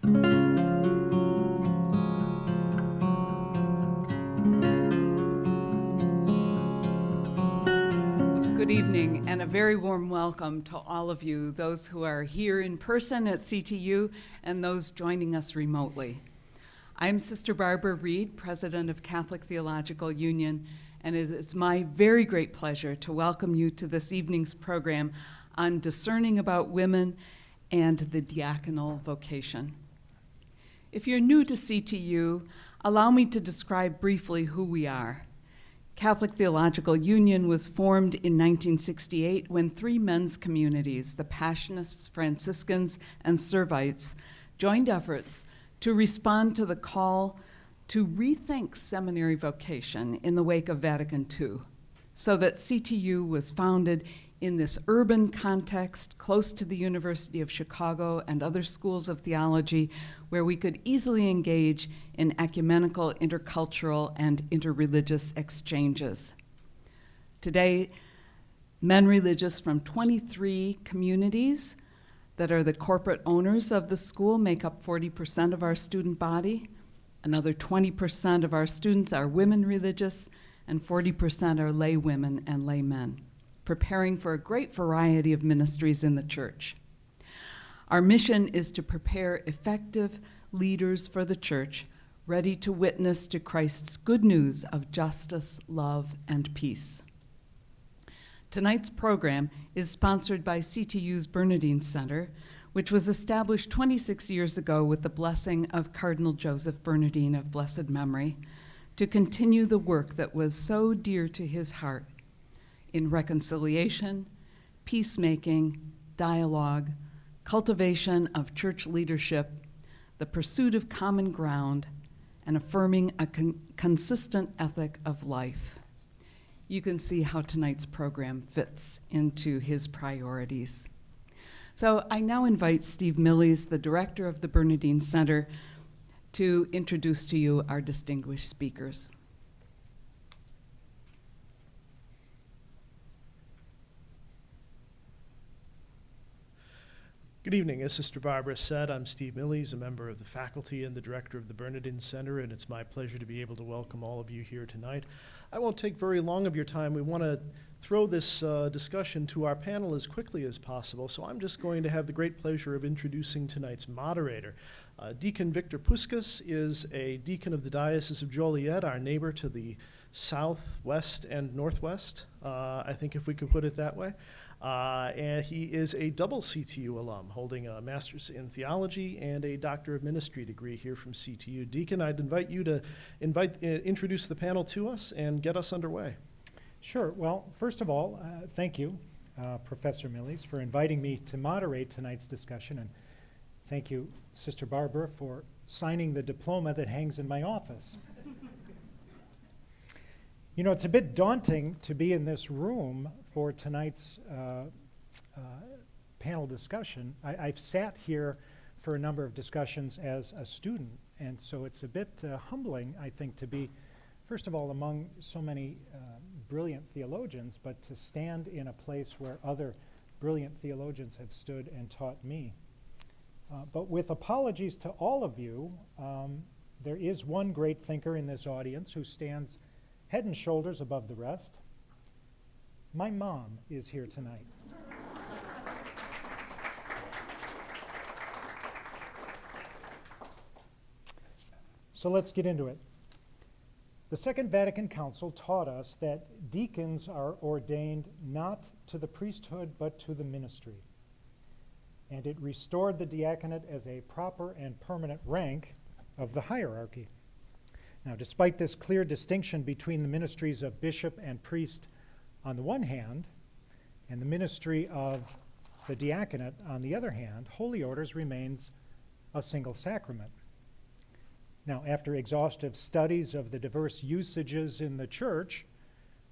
Good evening, and a very warm welcome to all of you, those who are here in person at CTU and those joining us remotely. I'm Sister Barbara Reed, President of Catholic Theological Union, and it is my very great pleasure to welcome you to this evening's program on discerning about women and the diaconal vocation. If you're new to CTU, allow me to describe briefly who we are. Catholic Theological Union was formed in 1968 when three men's communities, the Passionists, Franciscans, and Servites, joined efforts to respond to the call to rethink seminary vocation in the wake of Vatican II, so that CTU was founded in this urban context close to the University of Chicago and other schools of theology, where we could easily engage in ecumenical, intercultural, and interreligious exchanges. Today, men religious from 23 communities that are the corporate owners of the school make up 40% of our student body. Another 20% of our students are women religious, and 40% are lay women and lay men, preparing for a great variety of ministries in the church. Our mission is to prepare effective leaders for the church, ready to witness to Christ's good news of justice, love, and peace. Tonight's program is sponsored by CTU's Bernardin Center, which was established 26 years ago with the blessing of Cardinal Joseph Bernardin of blessed memory, to continue the work that was so dear to his heart in reconciliation, peacemaking, dialogue, cultivation of church leadership, the pursuit of common ground, and affirming a consistent ethic of life. You can see how tonight's program fits into his priorities. So I now invite Steve Millies, the director of the Bernardin Center, to introduce to you our distinguished speakers. Good evening. As Sister Barbara said, I'm Steve Millies, a member of the faculty and the director of the Bernardin Center, and it's my pleasure to be able to welcome all of you here tonight. I won't take very long of your time. We want to throw this discussion to our panel as quickly as possible, so I'm just going to have the great pleasure of introducing tonight's moderator. Deacon Vic Puscas is a deacon of the Diocese of Joliet, our neighbor to the south, west, and northwest, I think if we could put it that way. And he is a double CTU alum, holding a master's in theology and a doctor of ministry degree here from CTU. Deacon, I'd invite you to introduce the panel to us and get us underway. Sure. Well, first of all, thank you, Professor Millies, for inviting me to moderate tonight's discussion, and thank you, Sister Barbara, for signing the diploma that hangs in my office. You know, it's a bit daunting to be in this room for tonight's panel discussion. I've sat here for a number of discussions as a student, and so it's a bit humbling, I think, to be, first of all, among so many brilliant theologians, but to stand in a place where other brilliant theologians have stood and taught me. But with apologies to all of you, there is one great thinker in this audience who stands head and shoulders above the rest. My mom is here tonight. So let's get into it. The Second Vatican Council taught us that deacons are ordained not to the priesthood but to the ministry. And it restored the diaconate as a proper and permanent rank of the hierarchy. Now, despite this clear distinction between the ministries of bishop and priest on the one hand, and the ministry of the diaconate on the other hand, holy orders remains a single sacrament. Now, after exhaustive studies of the diverse usages in the church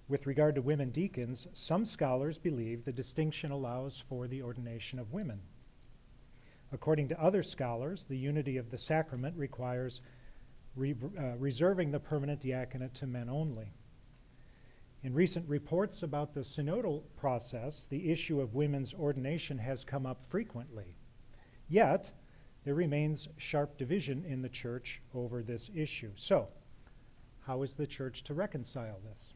with regard to women deacons, some scholars believe the distinction allows for the ordination of women. According to other scholars, the unity of the sacrament requires reserving the permanent diaconate to men only. In recent reports about the synodal process, the issue of women's ordination has come up frequently. Yet, there remains sharp division in the church over this issue. So, how is the church to reconcile this?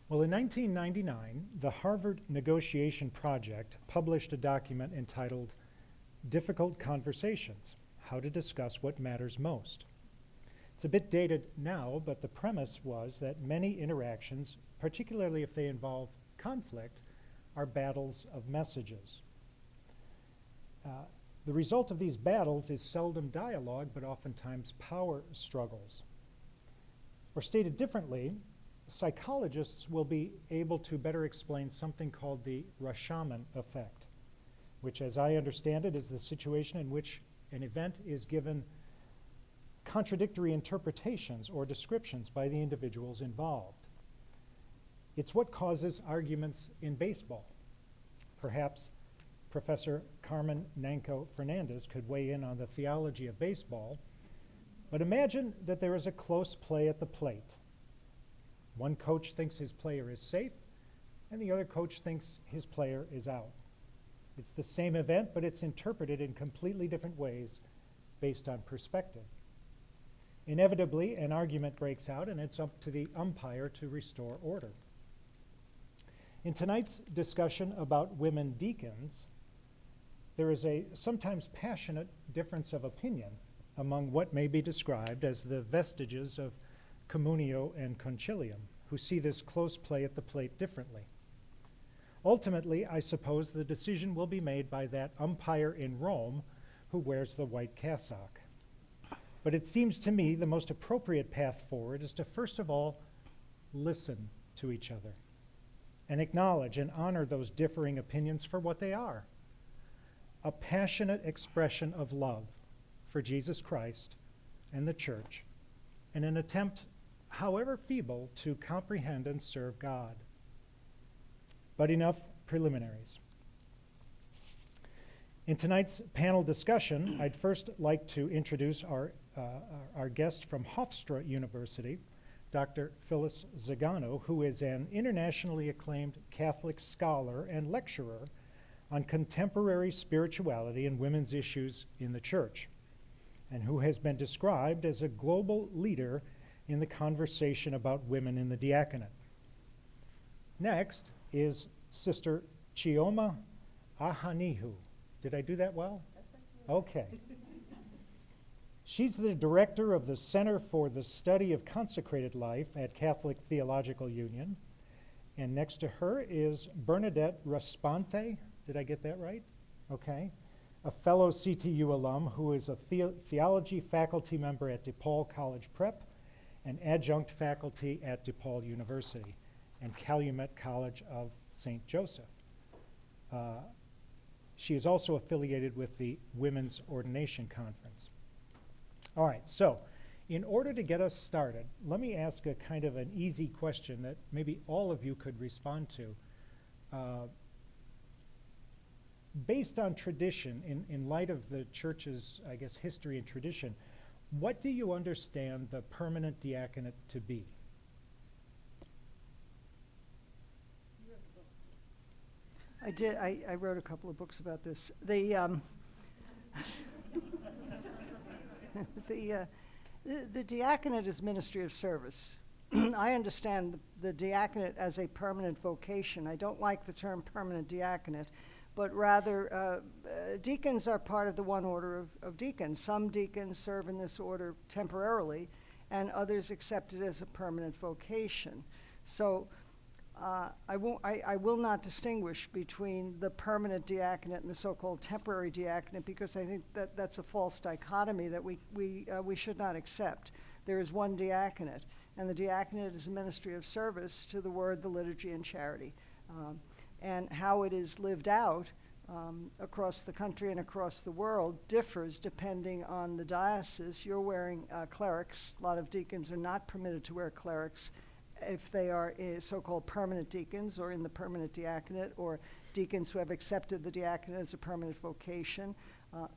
Well, in 1999, the Harvard Negotiation Project published a document entitled Difficult Conversations: How to Discuss What Matters Most. It's a bit dated now, but the premise was that many interactions, particularly if they involve conflict, are battles of messages. The result of these battles is seldom dialogue, but oftentimes power struggles. Or stated differently, psychologists will be able to better explain something called the Rashomon effect, which, as I understand it, is the situation in which an event is given contradictory interpretations or descriptions by the individuals involved. It's what causes arguments in baseball. Perhaps Professor Carmen Nanco Fernandez could weigh in on the theology of baseball, but imagine that there is a close play at the plate. One coach thinks his player is safe, and the other coach thinks his player is out. It's the same event, but it's interpreted in completely different ways based on perspective. Inevitably, an argument breaks out, and it's up to the umpire to restore order. In tonight's discussion about women deacons, there is a sometimes passionate difference of opinion among what may be described as the vestiges of communio and concilium, who see this close play at the plate differently. Ultimately, I suppose the decision will be made by that umpire in Rome who wears the white cassock. But it seems to me the most appropriate path forward is to first of all listen to each other and acknowledge and honor those differing opinions for what they are: a passionate expression of love for Jesus Christ and the church, and an attempt, however feeble, to comprehend and serve God. But enough preliminaries. In tonight's panel discussion, I'd first like to introduce our guest from Hofstra University, Dr. Phyllis Zagano, who is an internationally acclaimed Catholic scholar and lecturer on contemporary spirituality and women's issues in the church, and who has been described as a global leader in the conversation about women in the diaconate. Next is Sister Chioma Ahanihu. Did I do that well? Okay. She's the director of the Center for the Study of Consecrated Life at Catholic Theological Union. And next to her is Bernadette Raspante. Did I get that right? Okay. A fellow CTU alum who is a theology faculty member at DePaul College Prep and adjunct faculty at DePaul University and Calumet College of St. Joseph. She is also affiliated with the Women's Ordination Conference. All right, so in order to get us started, let me ask a kind of an easy question that maybe all of you could respond to. Based on tradition, in light of the church's, I guess, history and tradition, what do you understand the permanent diaconate to be? I did. I wrote a couple of books about this. The diaconate is ministry of service. I understand the diaconate as a permanent vocation. I don't like the term permanent diaconate, but rather deacons are part of the one order of deacons. Some deacons serve in this order temporarily, and others accept it as a permanent vocation. So I will not distinguish between the permanent diaconate and the so-called temporary diaconate, because I think that that's a false dichotomy that we should not accept. There is one diaconate, and the diaconate is a ministry of service to the word, the liturgy, and charity. And how it is lived out across the country and across the world differs depending on the diocese. You're wearing clerics. A lot of deacons are not permitted to wear clerics if they are so-called permanent deacons or in the permanent diaconate, or deacons who have accepted the diaconate as a permanent vocation.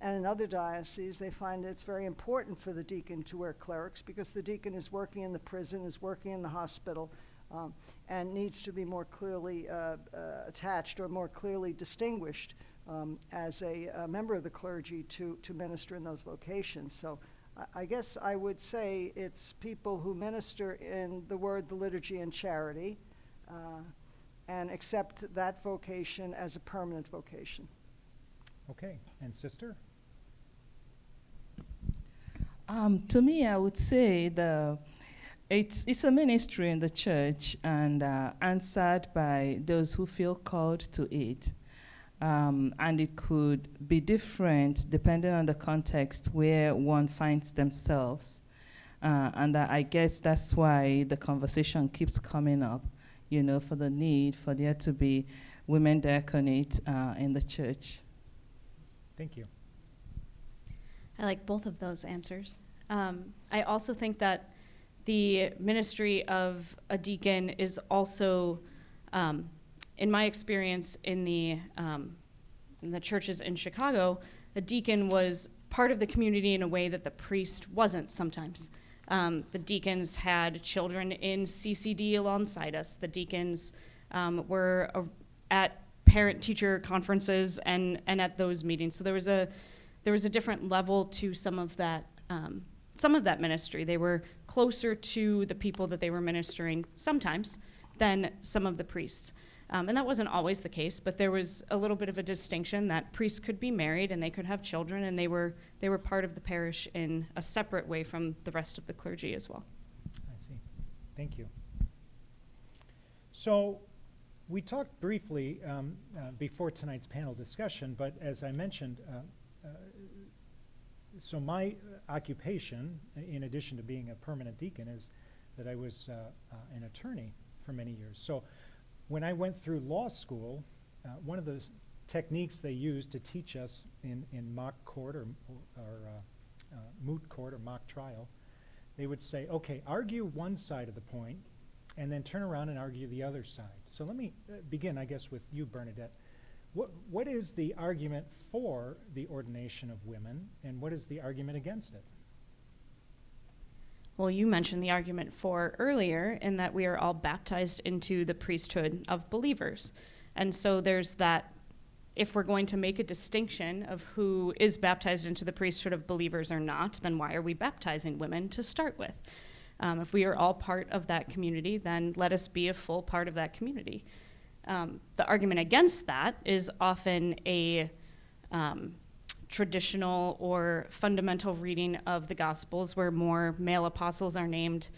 And in other dioceses, they find it's very important for the deacon to wear clerics because the deacon is working in the prison, is working in the hospital, and needs to be more clearly attached or more clearly distinguished as a member of the clergy to minister in those locations. So I guess I would say it's people who minister in the word, the liturgy, and charity, and accept that vocation as a permanent vocation. Okay, and sister? To me, I would say it's a ministry in the church and answered by those who feel called to it. And it could be different depending on the context where one finds themselves. And I guess that's why the conversation keeps coming up, for the need for there to be women diaconate in the church. Thank you. I like both of those answers. I also think that the ministry of a deacon is also, in my experience in the churches in Chicago, the deacon was part of the community in a way that the priest wasn't sometimes. The deacons had children in CCD alongside us. The deacons were at parent-teacher conferences and at those meetings. So there was a different level to some of that ministry. They were closer to the people that they were ministering sometimes than some of the priests. And that wasn't always the case, but there was a little bit of a distinction that priests could be married and they could have children, and they were part of the parish in a separate way from the rest of the clergy as well. I see. Thank you. So we talked briefly before tonight's panel discussion, but as I mentioned, so my occupation, in addition to being a permanent deacon, is that I was an attorney for many years. So when I went through law school, one of the techniques they used to teach us in mock court or moot court or mock trial, they would say, okay, argue one side of the point and then turn around and argue the other side. So let me begin, I guess, with you, Bernadette. What is the argument for the ordination of women, and what is the argument against it? Well, you mentioned the argument for earlier in that we are all baptized into the priesthood of believers. And so there's that, if we're going to make a distinction of who is baptized into the priesthood of believers or not, then why are we baptizing women to start with? If we are all part of that community, then let us be a full part of that community. The argument against that is often a traditional or fundamental reading of the Gospels where more male apostles are named,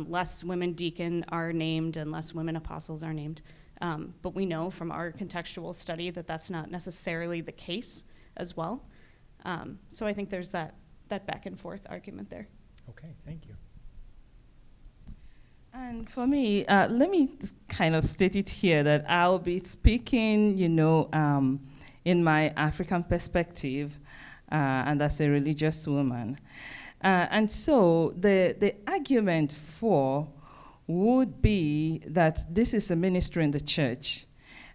less women deacon are named, and less women apostles are named. But we know from our contextual study that that's not necessarily the case as well. So I think there's that back and forth argument there. Okay, thank you. And for me, let me kind of state it here that I'll be speaking, in my African perspective, and as a religious woman. And so the argument for would be that this is a ministry in the church.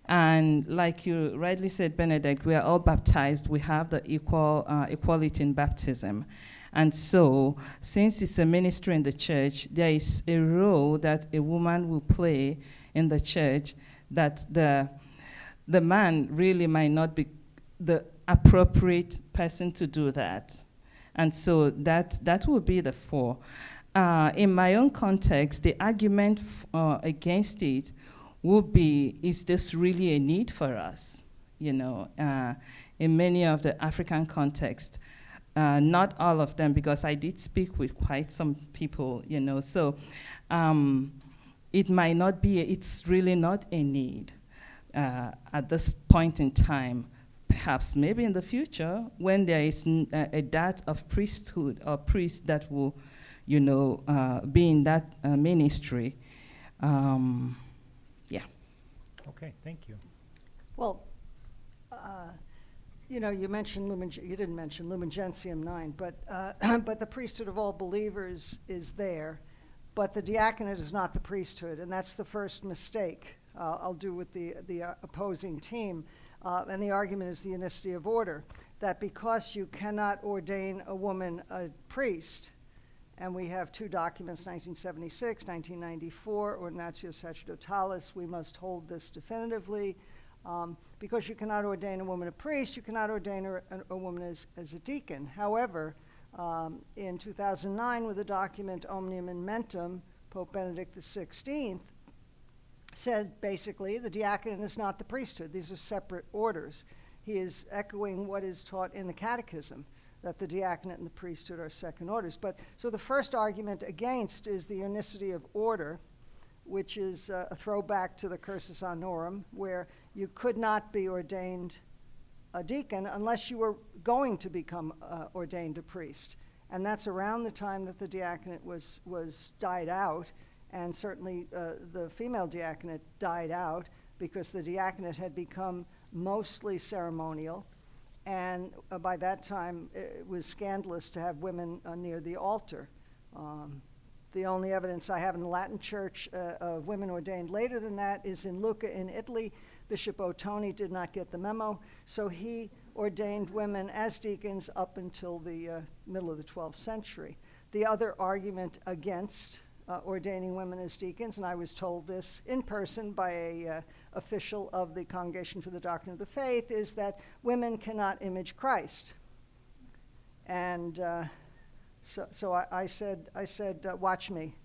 And like you rightly said, Benedict, we are all baptized. We have the equality in baptism. And so, since it's a ministry in the church, there is a role that a woman will play in the church that the man really might not be the appropriate person to do that. And so that will be the for. In my own context, the argument against it would be, is this really a need for us? In many of the African contexts. Not all of them, because I did speak with quite some people, so it might not be, it's really not a need at this point in time. Perhaps maybe in the future, when there is a dearth of priesthood or priests that will, be in that ministry. Yeah. Okay, thank you. Well, you mentioned you didn't mention Lumen Gentium 9, but the priesthood of all believers is there, but the diaconate is not the priesthood, and that's the first mistake I'll do with the opposing team. And the argument is the unicity of order, that because you cannot ordain a woman a priest, and we have two documents, 1976, 1994, Ordinatio Sacerdotalis, we must hold this definitively. because you cannot ordain a woman a priest, you cannot ordain a woman as a deacon. However, in 2009, with the document Omnium in Mentum, Pope Benedict XVI said basically the diaconate is not the priesthood. These are separate orders. He is echoing what is taught in the Catechism, that the diaconate and the priesthood are second orders. So the first argument against is the unicity of order, which is a throwback to the Cursus Honorum, where you could not be ordained a deacon unless you were going to become ordained a priest. And that's around the time that the diaconate was died out, and certainly the female diaconate died out because the diaconate had become mostly ceremonial, and by that time it was scandalous to have women near the altar. The only evidence I have in the Latin Church of women ordained later than that is in Lucca in Italy. Bishop Ottoni did not get the memo, so he ordained women as deacons up until the middle of the 12th century. The other argument against ordaining women as deacons, and I was told this in person by a official of the Congregation for the Doctrine of the Faith, is that women cannot image Christ. And so I said, watch me.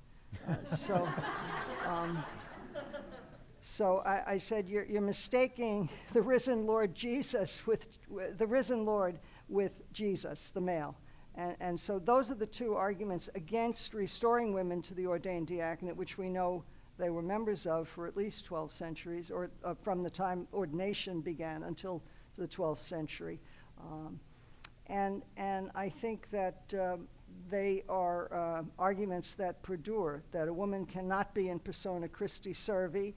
So I said, you're mistaking the risen Lord Jesus with the risen Lord with Jesus, the male. And so those are the two arguments against restoring women to the ordained diaconate, which we know they were members of for at least 12 centuries, or from the time ordination began until the 12th century. And I think that they are arguments that perdure, that a woman cannot be in persona Christi servi,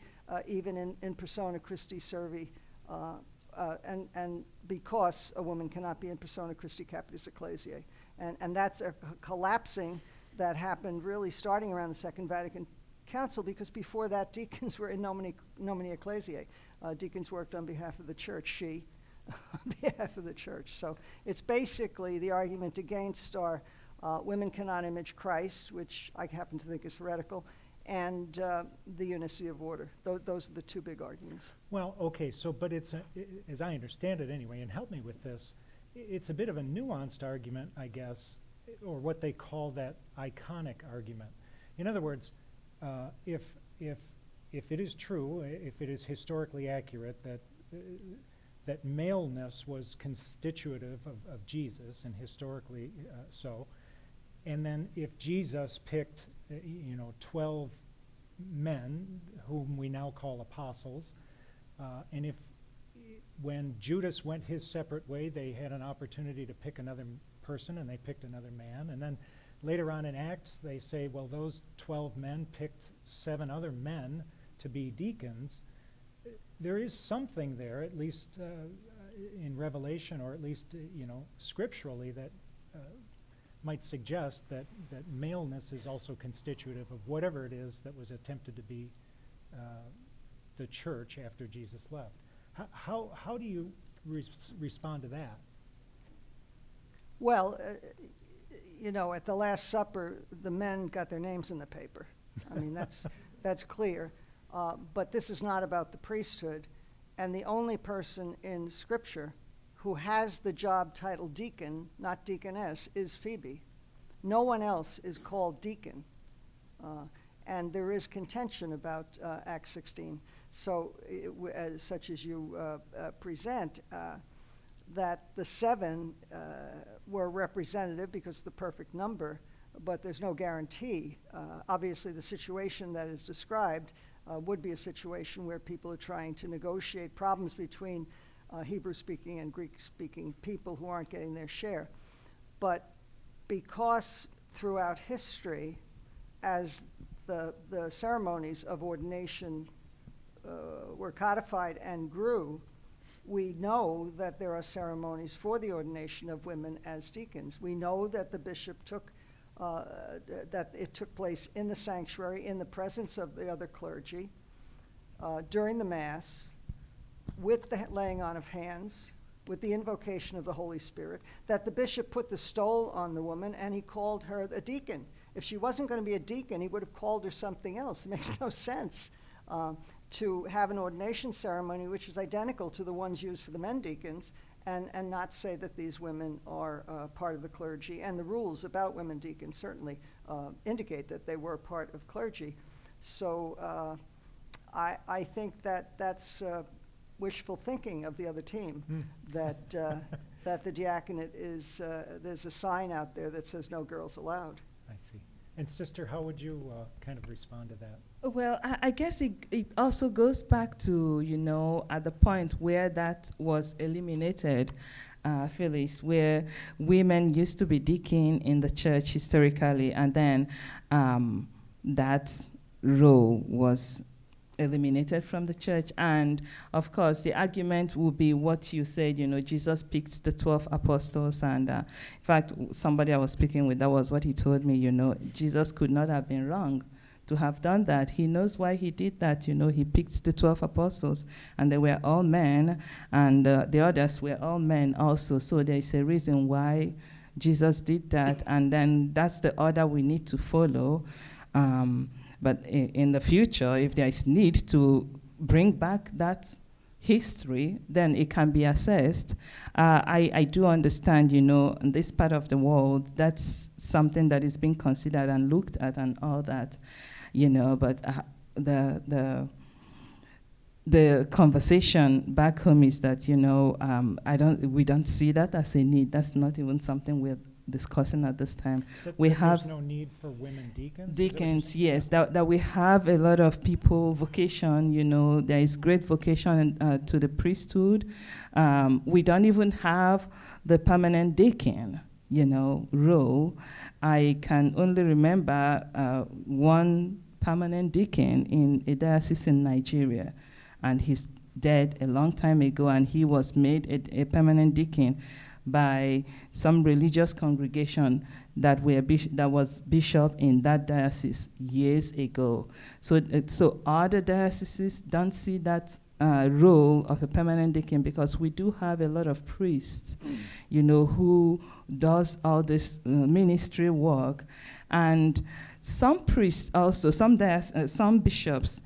even in persona Christi servi, and because a woman cannot be in persona Christi capitis ecclesiae. And that's a collapsing that happened really starting around the Second Vatican Council, because before that, deacons were in nomine ecclesiae. Deacons worked on behalf of the church, on behalf of the church. So it's basically the argument against our women cannot image Christ, which I happen to think is heretical, and the unicity of order. Those are the two big arguments. Well, okay, but it's, as I understand it anyway, and help me with this, it's a bit of a nuanced argument, I guess, or what they call that iconic argument. In other words, if it is true, if it is historically accurate that maleness was constitutive of Jesus, and historically so, and then if Jesus picked 12 men whom we now call apostles, and if when Judas went his separate way, they had an opportunity to pick another person, and they picked another man, and then later on in Acts they say, well, those 12 men picked 7 other men to be deacons. There is something there, at least in Revelation, or at least scripturally, that might suggest that maleness is also constitutive of whatever it is that was attempted to be the church after Jesus left. How do you respond to that? Well, at the Last Supper, the men got their names in the paper. I mean, that's clear. But this is not about the priesthood. And the only person in Scripture who has the job title deacon, not deaconess, is Phoebe. No one else is called deacon. And there is contention about Acts 16. So, such as you present, that the 7 were representative because the perfect number, but there's no guarantee. Obviously, the situation that is described would be a situation where people are trying to negotiate problems between Hebrew-speaking and Greek-speaking people who aren't getting their share. But because throughout history, as the ceremonies of ordination were codified and grew, we know that there are ceremonies for the ordination of women as deacons. We know that the bishop that it took place in the sanctuary in the presence of the other clergy during the Mass, with the laying on of hands, with the invocation of the Holy Spirit, that the bishop put the stole on the woman and he called her a deacon. If she wasn't going to be a deacon, he would have called her something else. It makes no sense. to have an ordination ceremony which is identical to the ones used for the men deacons, and not say that these women are part of the clergy. And the rules about women deacons certainly indicate that they were part of clergy. So I think that that's wishful thinking of the other team, that that the diaconate is, there's a sign out there that says no girls allowed. I see. And Sister, how would you kind of respond to that? Well, I guess it also goes back to, at the point where that was eliminated, Phyllis, where women used to be deacon in the church historically, and then that role was eliminated from the church. And of course, the argument will be what you said, Jesus picked the 12 apostles. And in fact, somebody I was speaking with, that was what he told me, Jesus could not have been wrong to have done that. He knows why he did that. He picked the 12 apostles, and they were all men, and the others were all men also. So there is a reason why Jesus did that, and then that's the order we need to follow. But in the future, if there is need to bring back that history, then it can be assessed. I do understand, in this part of the world, that's something that is being considered and looked at and all that, but the conversation back home is that, we don't see that as a need. That's not even something we're discussing at this time. There's no need for women deacons? Deacons, yes, that we have a lot of people, vocation, there is great vocation to the priesthood. We don't even have the permanent deacon, role. I can only remember one permanent deacon in a diocese in Nigeria, and he's dead a long time ago, and he was made a permanent deacon by some religious congregation that was bishop in that diocese years ago. So other dioceses don't see that role of a permanent deacon, because we do have a lot of priests, who does all this ministry work, and some priests also, some bishops,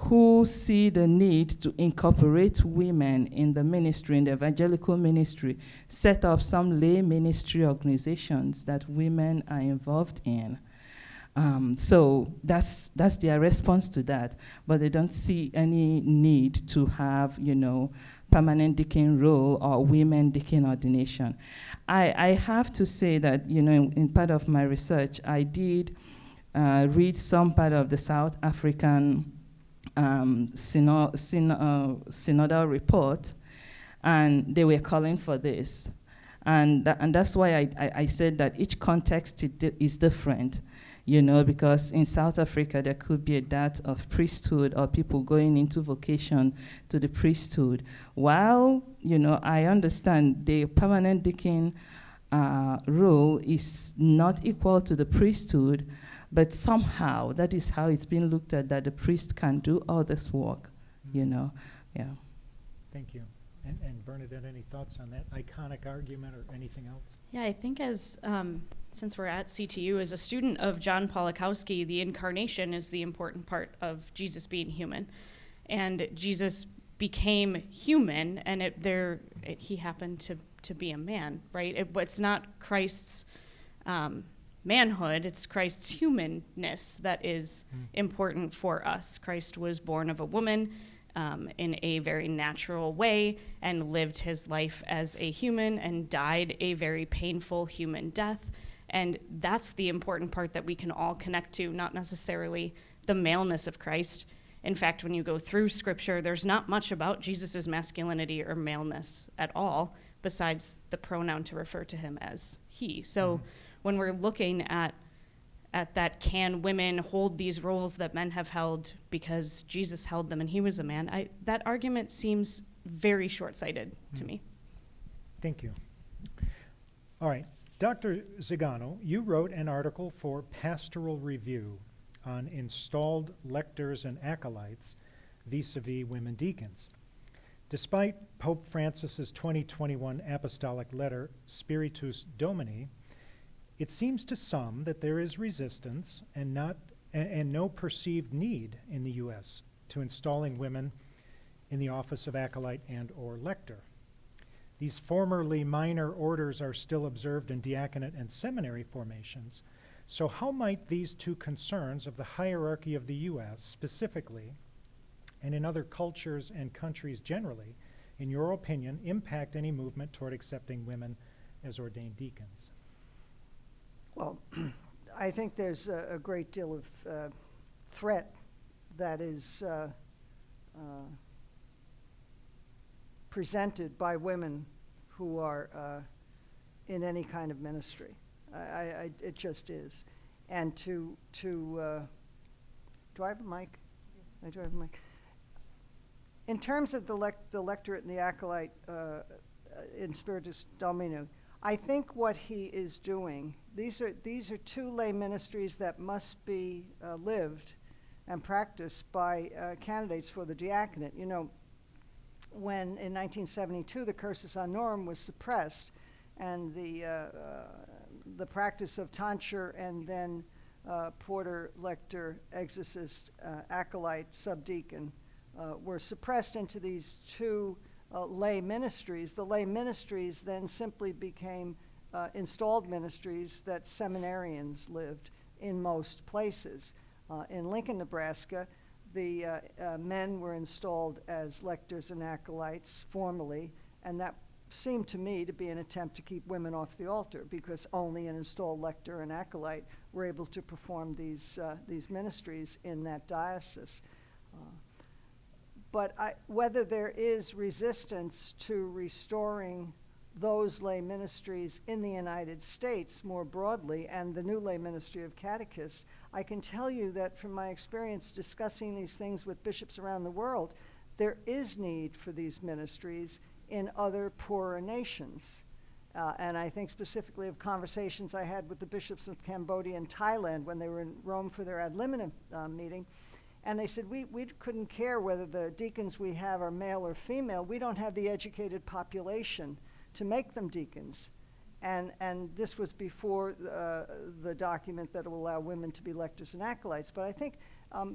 who see the need to incorporate women in the ministry, in the evangelical ministry, set up some lay ministry organizations that women are involved in. So that's their response to that, but they don't see any need to have, permanent deacon role or women deacon ordination. I have to say that, in part of my research, I did read some part of the South African synodal report, and they were calling for this. And that's why I said that each context is different, because in South Africa, there could be a dearth of priesthood or people going into vocation to the priesthood. While, I understand the permanent deacon role is not equal to the priesthood, but somehow that is how it's been looked at, that the priest can do all this work, yeah. Thank you. And Bernadette, any thoughts on that iconic argument or anything else? Yeah, I think since we're at CTU, as a student of John Polakowski, the incarnation is the important part of Jesus being human. And Jesus became human, and he happened to be a man, right? It's not Christ's manhood, it's Christ's humanness that is important for us. Christ was born of a woman in a very natural way and lived his life as a human and died a very painful human death. And that's the important part that we can all connect to, not necessarily the maleness of Christ. In fact, when you go through Scripture, there's not much about Jesus' masculinity or maleness at all, besides the pronoun to refer to him as he. So when we're looking at that, can women hold these roles that men have held because Jesus held them and he was a man, that argument seems very short-sighted to me. Thank you. All right. Dr. Zagano, you wrote an article for Pastoral Review on installed lectors and acolytes vis-a-vis women deacons. Despite Pope Francis's 2021 apostolic letter, Spiritus Domini, it seems to some that there is resistance and no perceived need in the U.S. to installing women in the office of acolyte and or lector. These formerly minor orders are still observed in diaconate and seminary formations. So how might these two concerns of the hierarchy of the U.S. specifically, and in other cultures and countries generally, in your opinion, impact any movement toward accepting women as ordained deacons? Well, I think there's a great deal of threat that is presented by women who are in any kind of ministry. It just is. And do I have a mic? I do have a mic. In terms of the lectorate and the acolyte in Spiritus Domini, I think what he is doing, these are two lay ministries that must be lived and practiced by candidates for the diaconate. You know, when in 1972 the cursus honorum was suppressed and the practice of tonsure and then porter, lector, exorcist, acolyte, subdeacon were suppressed into these two lay ministries. The lay ministries then simply became installed ministries that seminarians lived in most places. In Lincoln, Nebraska, the men were installed as lectors and acolytes formally, and that seemed to me to be an attempt to keep women off the altar, because only an installed lector and acolyte were able to perform these ministries in that diocese. But whether there is resistance to restoring those lay ministries in the United States more broadly, and the new lay ministry of catechists, I can tell you that from my experience discussing these things with bishops around the world, there is need for these ministries in other poorer nations. And I think specifically of conversations I had with the bishops of Cambodia and Thailand when they were in Rome for their ad limina meeting. And they said, we couldn't care whether the deacons we have are male or female. We don't have the educated population to make them deacons. And this was before the document that will allow women to be lectors and acolytes. But I think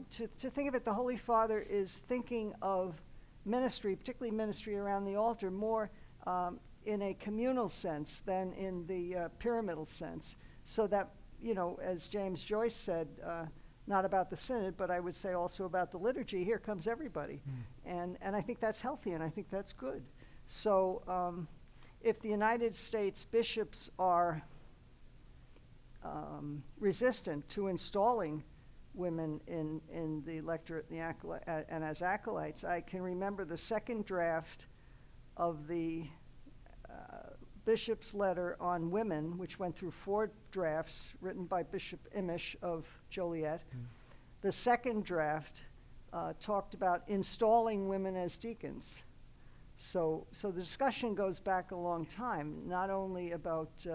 to think of it, the Holy Father is thinking of ministry, particularly ministry around the altar, more in a communal sense than in the pyramidal sense. So that, you know, as James Joyce said, not about the synod, but I would say also about the liturgy, here comes everybody. And I think that's healthy, and I think that's good. So if the United States bishops are resistant to installing women in the lectorate and as acolytes, I can remember the second draft of the bishop's letter on women, which went through 4 drafts written by Bishop Imish of Joliet. The second draft talked about installing women as deacons. So the discussion goes back a long time, not only about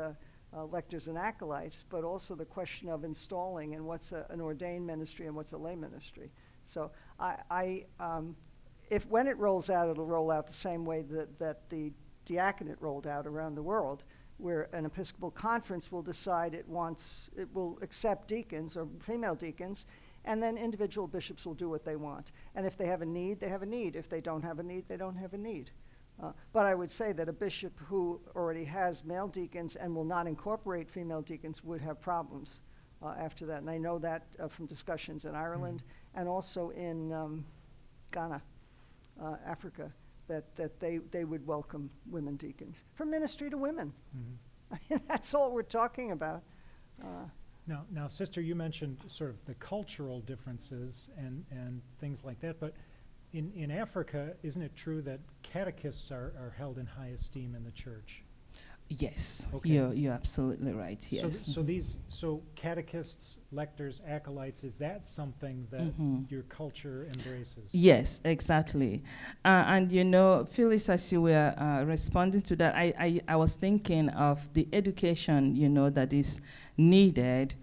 lectors and acolytes, but also the question of installing and what's an ordained ministry and what's a lay ministry. So if when it rolls out, it'll roll out the same way that the diaconate rolled out around the world, where an Episcopal conference will decide it will accept deacons or female deacons, and then individual bishops will do what they want. And if they have a need, they have a need. If they don't have a need, they don't have a need. But I would say that a bishop who already has male deacons and will not incorporate female deacons would have problems after that. And I know that from discussions in Ireland and also in Ghana, Africa, that they would welcome women deacons. From ministry to women. That's all we're talking about. Now, Sister, you mentioned sort of the cultural differences and things like that, but in Africa, isn't it true that catechists are held in high esteem in the church? Yes, Okay. you're absolutely right. Yes. So catechists, lectors, acolytes, is that something that your culture embraces? Yes, exactly. And you know, Phyllis, as you were responding to that, I was thinking of the education, you know, that is needed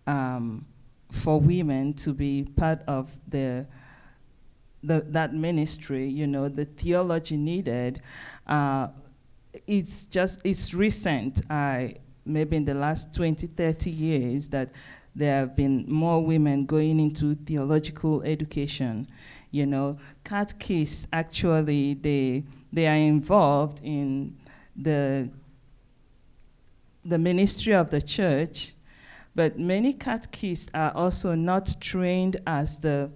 for women to be part of that ministry. You know, the theology needed. It's recent, maybe in the last 20, 30 years, that there have been more women going into theological education Catechists actually, they are involved in the ministry of the church, but many catechists are also not trained as the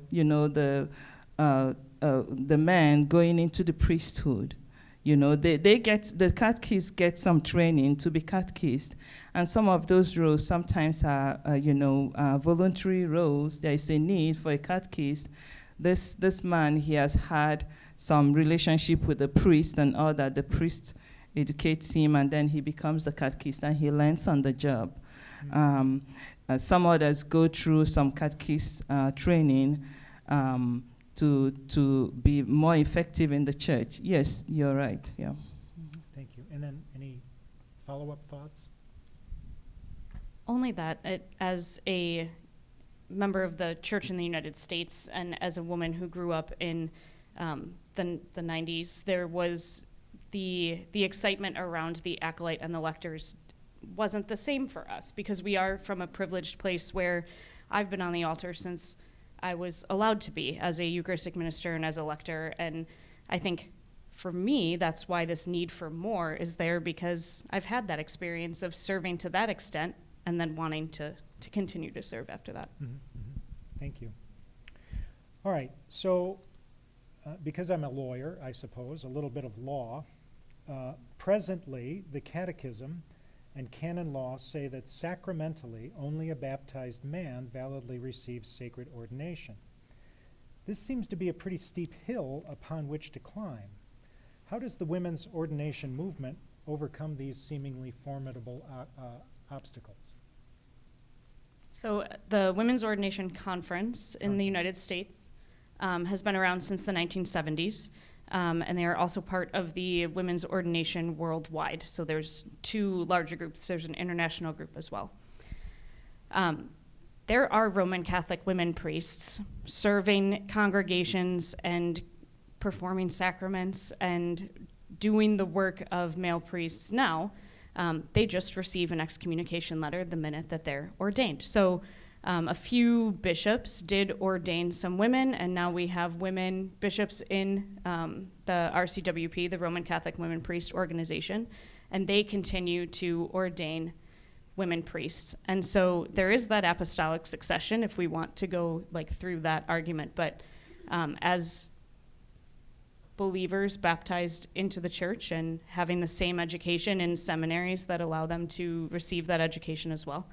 men going into the priesthood. The catechists get some training to be catechists, and some of those roles sometimes are, voluntary roles. There is a need for a catechist. This man, he has had some relationship with the priest and all that. The priest educates him, and then he becomes the catechist, and he learns on the job. Some others go through some catechist training to be more effective in the church. Yes, you're right. Yeah. Thank you. And then any follow-up thoughts? Only that, as a member of the church in the United States and as a woman who grew up in the 90s, there was the excitement around the acolyte and the lectors wasn't the same for us, because we are from a privileged place where I've been on the altar since I was allowed to be as a Eucharistic minister and as a lector. And I think for me, that's why this need for more is there, because I've had that experience of serving to that extent and then wanting to continue to serve after that. Mm-hmm, mm-hmm. Thank you. All right, so because I'm a lawyer, I suppose, a little bit of law, presently the Catechism and canon law say that sacramentally only a baptized man validly receives sacred ordination. This seems to be a pretty steep hill upon which to climb. How does the women's ordination movement overcome these seemingly formidable obstacles? So the Women's Ordination Conference in the United States has been around since the 1970s. And they are also part of the women's ordination worldwide. So there's two larger groups. There's an international group as well. There are Roman Catholic women priests serving congregations and performing sacraments and doing the work of male priests now. They just receive an excommunication letter the minute that they're ordained. So a few bishops did ordain some women, and now we have women bishops in the RCWP, the Roman Catholic Women Priest Organization, and they continue to ordain women priests. And so there is that apostolic succession if we want to go through that argument. But as believers baptized into the church and having the same education in seminaries that allow them to receive that education as well,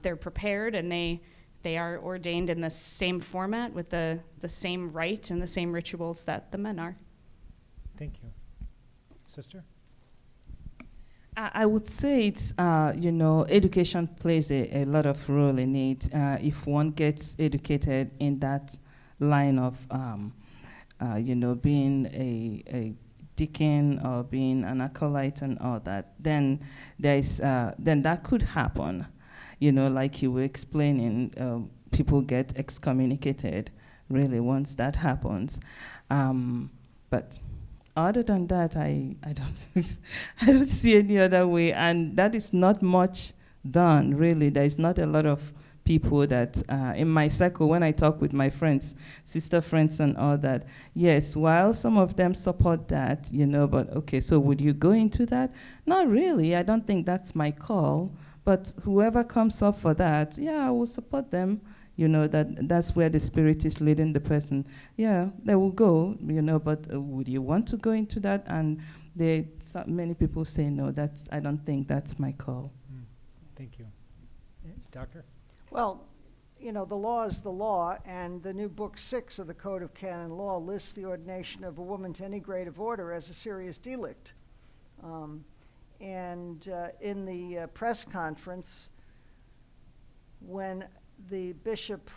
they're prepared, and they are ordained in the same format with the same rite and the same rituals that the men are. Thank you. Sister? I would say it's, education plays a lot of role in it. If one gets educated in that line of, being a deacon or being an acolyte and all that, then then that could happen. Like you were explaining, people get excommunicated, really, once that happens. But other than that, I don't I don't see any other way, and that is not much done, really. There is not a lot of people that, in my circle, when I talk with my friends, sister friends and all that, yes, while some of them support that, but okay, so would you go into that? Not really. I don't think that's my call. But whoever comes up for that, yeah, I will support them. That's where the Spirit is leading the person. Yeah, they will go, but would you want to go into that? And many people say no, I don't think that's my call. Thank you. Doctor? Well, the law is the law, and the new book 6 of the Code of Canon Law lists the ordination of a woman to any grade of order as a serious delict. And in the press conference, when the bishop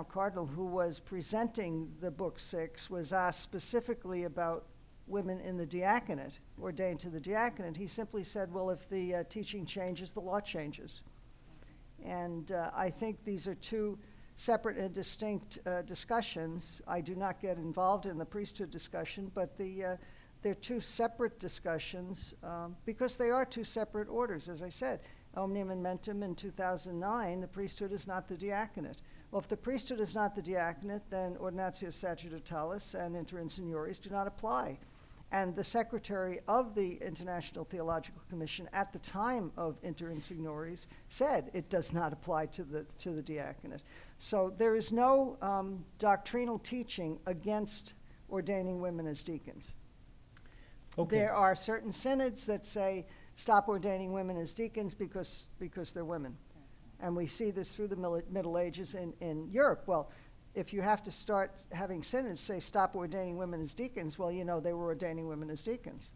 cardinal, who was presenting the book 6, was asked specifically about women in the diaconate, ordained to the diaconate, he simply said, well, if the teaching changes, the law changes. And I think these are two separate and distinct discussions. I do not get involved in the priesthood discussion, but they're two separate discussions because they are two separate orders, as I said. Omnium and Mentum in 2009, the priesthood is not the diaconate. Well, if the priesthood is not the diaconate, then Ordinatio Sacerdotales and Inter Insigniores do not apply. And the secretary of the International Theological Commission at the time of Inter Insigniores said it does not apply to the diaconate. So there is no doctrinal teaching against ordaining women as deacons. Okay. There are certain synods that say stop ordaining women as deacons because they're women. And we see this through the Middle Ages in Europe. Well, if you have to start having synods say stop ordaining women as deacons, well, you know they were ordaining women as deacons.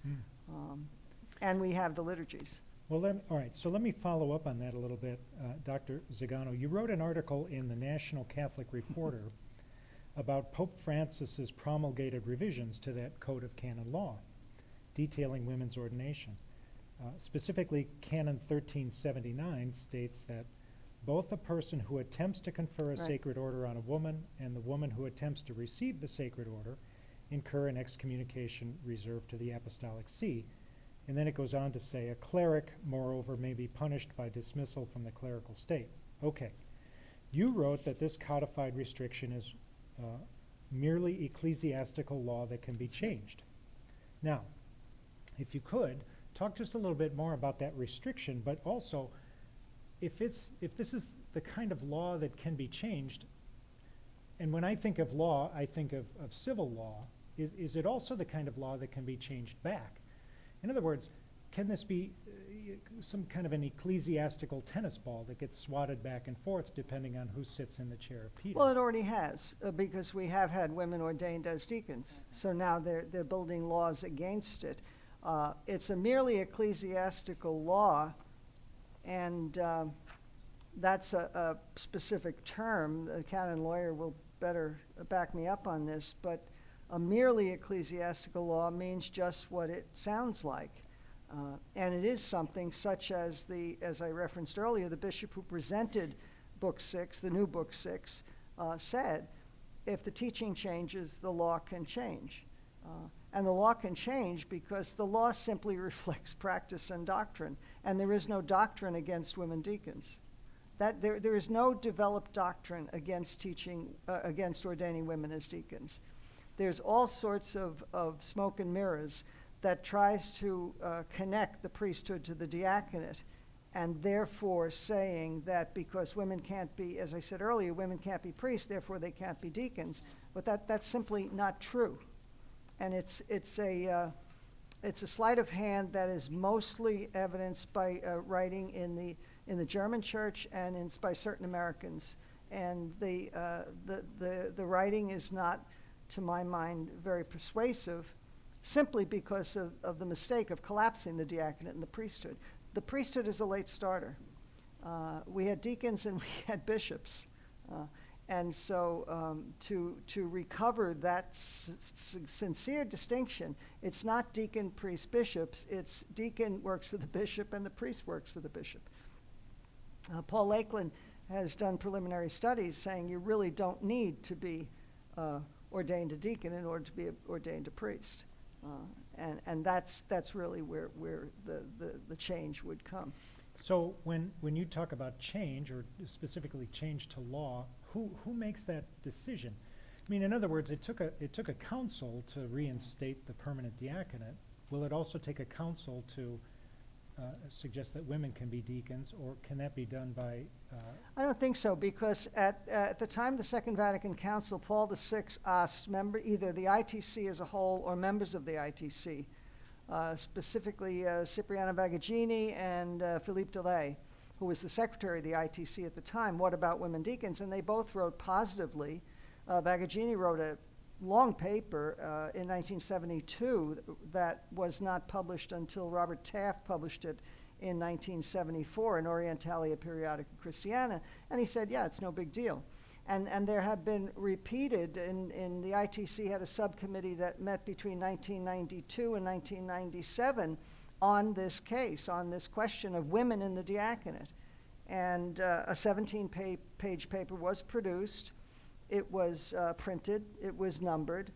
And we have the liturgies. Well, all right, so let me follow up on that a little bit. Dr. Zagano, you wrote an article in the National Catholic Reporter about Pope Francis's promulgated revisions to that Code of Canon Law, detailing women's ordination. Specifically, Canon 1379 states that both a person who attempts to confer a sacred order on a woman and the woman who attempts to receive the sacred order incur an excommunication reserved to the Apostolic See. And then it goes on to say, a cleric, moreover, may be punished by dismissal from the clerical state. Okay. You wrote that this codified restriction is merely ecclesiastical law that can be changed. Now, if you could, talk just a little bit more about that restriction, but also, if this is the kind of law that can be changed, and when I think of law, I think of civil law, is it also the kind of law that can be changed back? In other words, can this be some kind of an ecclesiastical tennis ball that gets swatted back and forth depending on who sits in the chair of Peter? Well, it already has, because we have had women ordained as deacons. So now they're building laws against it. It's a merely ecclesiastical law, and that's a specific term. The canon lawyer will better back me up on this, but a merely ecclesiastical law means just what it sounds like. And it is something such as as I referenced earlier, the bishop who presented Book 6, the new Book 6, said, if the teaching changes, the law can change. And the law can change because the law simply reflects practice and doctrine, and there is no doctrine against women deacons. That there is no developed doctrine against teaching, against ordaining women as deacons. There's all sorts of smoke and mirrors that tries to connect the priesthood to the diaconate, and therefore saying that because women can't be, as I said earlier, women can't be priests, therefore they can't be deacons. But that's simply not true. And it's a sleight of hand that is mostly evidenced by writing in the German church and by certain Americans. And the writing is not, to my mind, very persuasive, simply because of the mistake of collapsing the diaconate and the priesthood. The priesthood is a late starter. We had deacons and we had bishops. And so to recover that sincere distinction, it's not deacon, priest, bishops. It's deacon works for the bishop and the priest works for the bishop. Paul Lakeland has done preliminary studies saying you really don't need to be ordained a deacon in order to be ordained a priest. And that's really where the change would come. So when you talk about change, or specifically change to law, who makes that decision? I mean, in other words, it took a council to reinstate the permanent diaconate. Will it also take a council to suggest that women can be deacons, or can that be done by? I don't think so, because at the time of the Second Vatican Council, Paul VI asked either the ITC as a whole or members of the ITC, specifically Cipriano Vagaggini and Philippe Delay, who was the secretary of the ITC at the time, what about women deacons? And they both wrote positively. Vagaggini wrote a long paper in 1972 that was not published until Robert Taft published it in 1974 in Orientalia Periodica Christiana, and he said, yeah, it's no big deal. And there have been repeated, in the ITC had a subcommittee that met between 1992 and 1997 on this case, on this question of women in the diaconate. And a 17-page paper was produced. It was printed, it was numbered,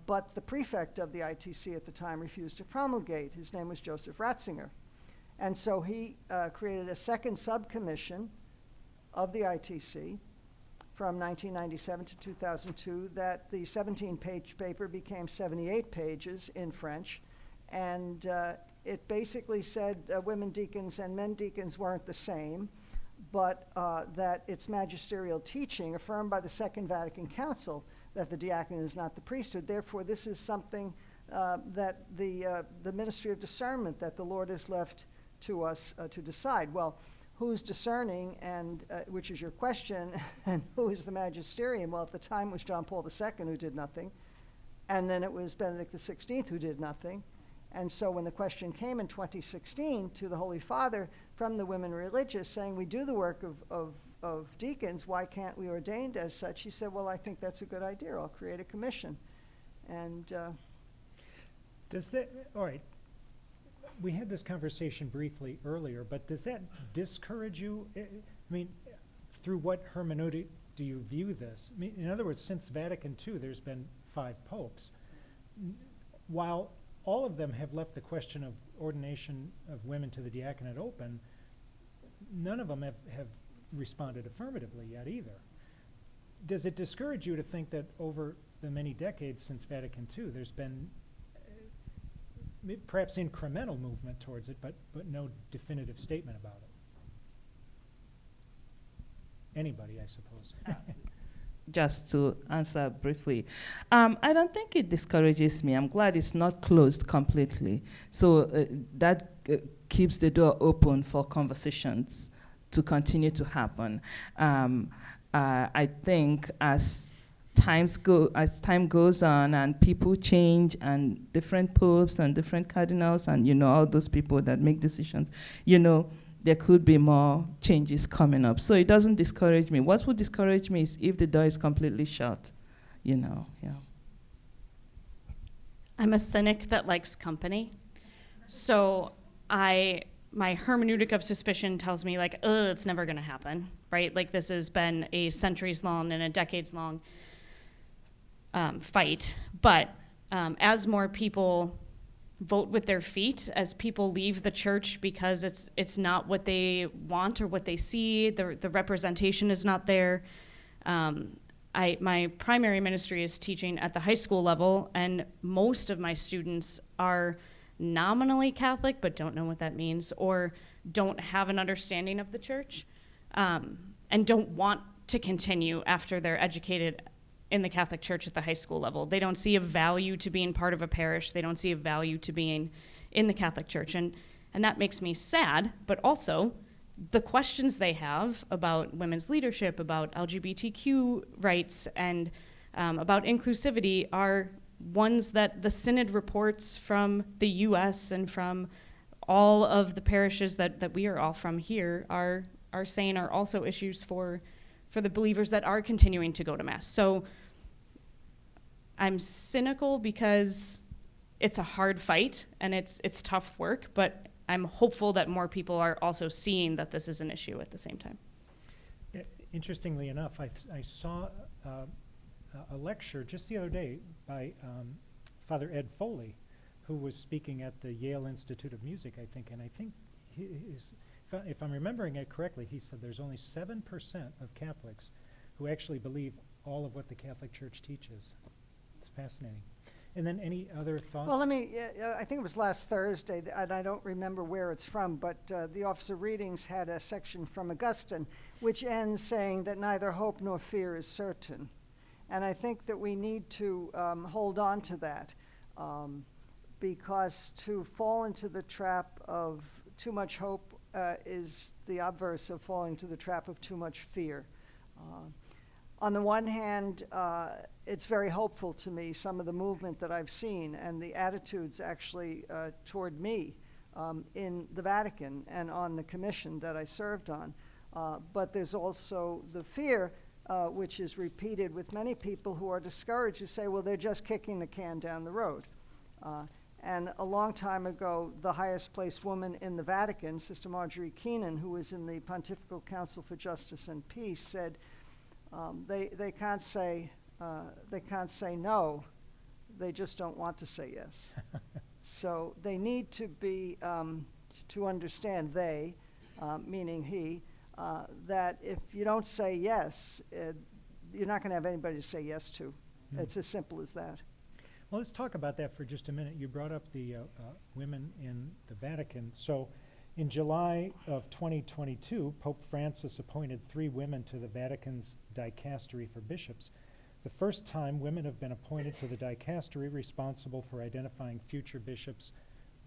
but the prefect of the ITC at the time refused to promulgate. His name was Joseph Ratzinger. And so he created a second subcommission of the ITC from 1997 to 2002, that the 17-page paper became 78 pages in French. And it basically said women deacons and men deacons weren't the same, but that it's magisterial teaching affirmed by the Second Vatican Council that the diaconate is not the priesthood. Therefore, this is something that the ministry of discernment that the Lord has left to us to decide. Well, who's discerning, and which is your question, and who is the magisterium? Well, at the time it was John Paul II who did nothing, and then it was Benedict XVI who did nothing. And so when the question came in 2016 to the Holy Father from the women religious saying, we do the work of deacons, why can't we ordained as such? He said, well, I think that's a good idea. I'll create a commission. And Does that, all right, we had this conversation briefly earlier, but does that discourage you? I mean, through what hermeneutic do you view this? I mean, in other words, since Vatican II, there's been 5 popes. While all of them have left the question of ordination of women to the diaconate open, none of them have responded affirmatively yet either. Does it discourage you to think that over the many decades since Vatican II, there's been perhaps incremental movement towards it, but no definitive statement about it? Anybody, I suppose. Just to answer briefly, I don't think it discourages me. I'm glad it's not closed completely. So that keeps the door open for conversations to continue to happen. I think as time goes on and people change and different popes and different cardinals and all those people that make decisions, there could be more changes coming up. So it doesn't discourage me. What would discourage me is if the door is completely shut, yeah. I'm a cynic that likes company. So my hermeneutic of suspicion tells me it's never gonna happen, right? Like this has been a centuries-long and a decades-long fight. But as more people vote with their feet, as people leave the church because it's not what they want or what they see, the representation is not there. My primary ministry is teaching at the high school level, and most of my students are nominally Catholic but don't know what that means or don't have an understanding of the church, and don't want to continue after they're educated in the Catholic Church at the high school level. They don't see a value to being part of a parish. They don't see a value to being in the Catholic Church. And that makes me sad, but also the questions they have about women's leadership, about LGBTQ rights, and about inclusivity are ones that the Synod reports from the US and from all of the parishes that we are all from here are saying are also issues for the believers that are continuing to go to Mass. So I'm cynical because it's a hard fight and it's tough work, but I'm hopeful that more people are also seeing that this is an issue at the same time. Yeah, interestingly enough, I saw a lecture just the other day by Father Ed Foley, who was speaking at the Yale Institute of Music, I think, and I think if I'm remembering it correctly, he said there's only 7% of Catholics who actually believe all of what the Catholic Church teaches. It's fascinating. And then any other thoughts? Well, I think it was last Thursday, and I don't remember where it's from, but the Office of Readings had a section from Augustine, which ends saying that neither hope nor fear is certain. And I think that we need to hold on to that, because to fall into the trap of too much hope is the obverse of falling to the trap of too much fear. On the one hand, it's very hopeful to me, some of the movement that I've seen and the attitudes actually toward me in the Vatican and on the commission that I served on. But there's also the fear, which is repeated with many people who are discouraged, who say, well, they're just kicking the can down the road. And a long time ago, the highest placed woman in the Vatican, Sister Marjorie Keenan, who was in the Pontifical Council for Justice and Peace, said they can't say no, they just don't want to say yes. So they need to be to understand, they, meaning he, that if you don't say yes, you're not going to have anybody to say yes to. It's as simple as that. Well, let's talk about that for just a minute. You brought up the women in the Vatican. So in July of 2022, Pope Francis appointed 3 women to the Vatican's dicastery for bishops. The first time women have been appointed to the dicastery responsible for identifying future bishops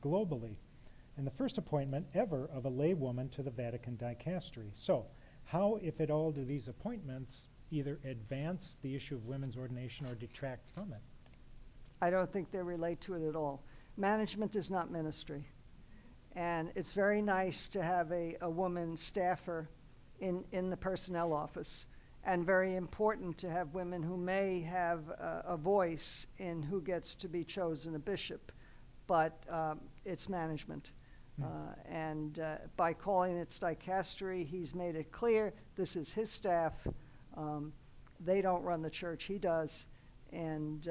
globally, and the first appointment ever of a lay woman to the Vatican dicastery. So how, if at all, do these appointments either advance the issue of women's ordination or detract from it? I don't think they relate to it at all. Management is not ministry. And it's very nice to have a woman staffer in the personnel office, and very important to have women who may have a voice in who gets to be chosen a bishop, but it's management. And by calling it dicastery, he's made it clear this is his staff. They don't run the church, he does. And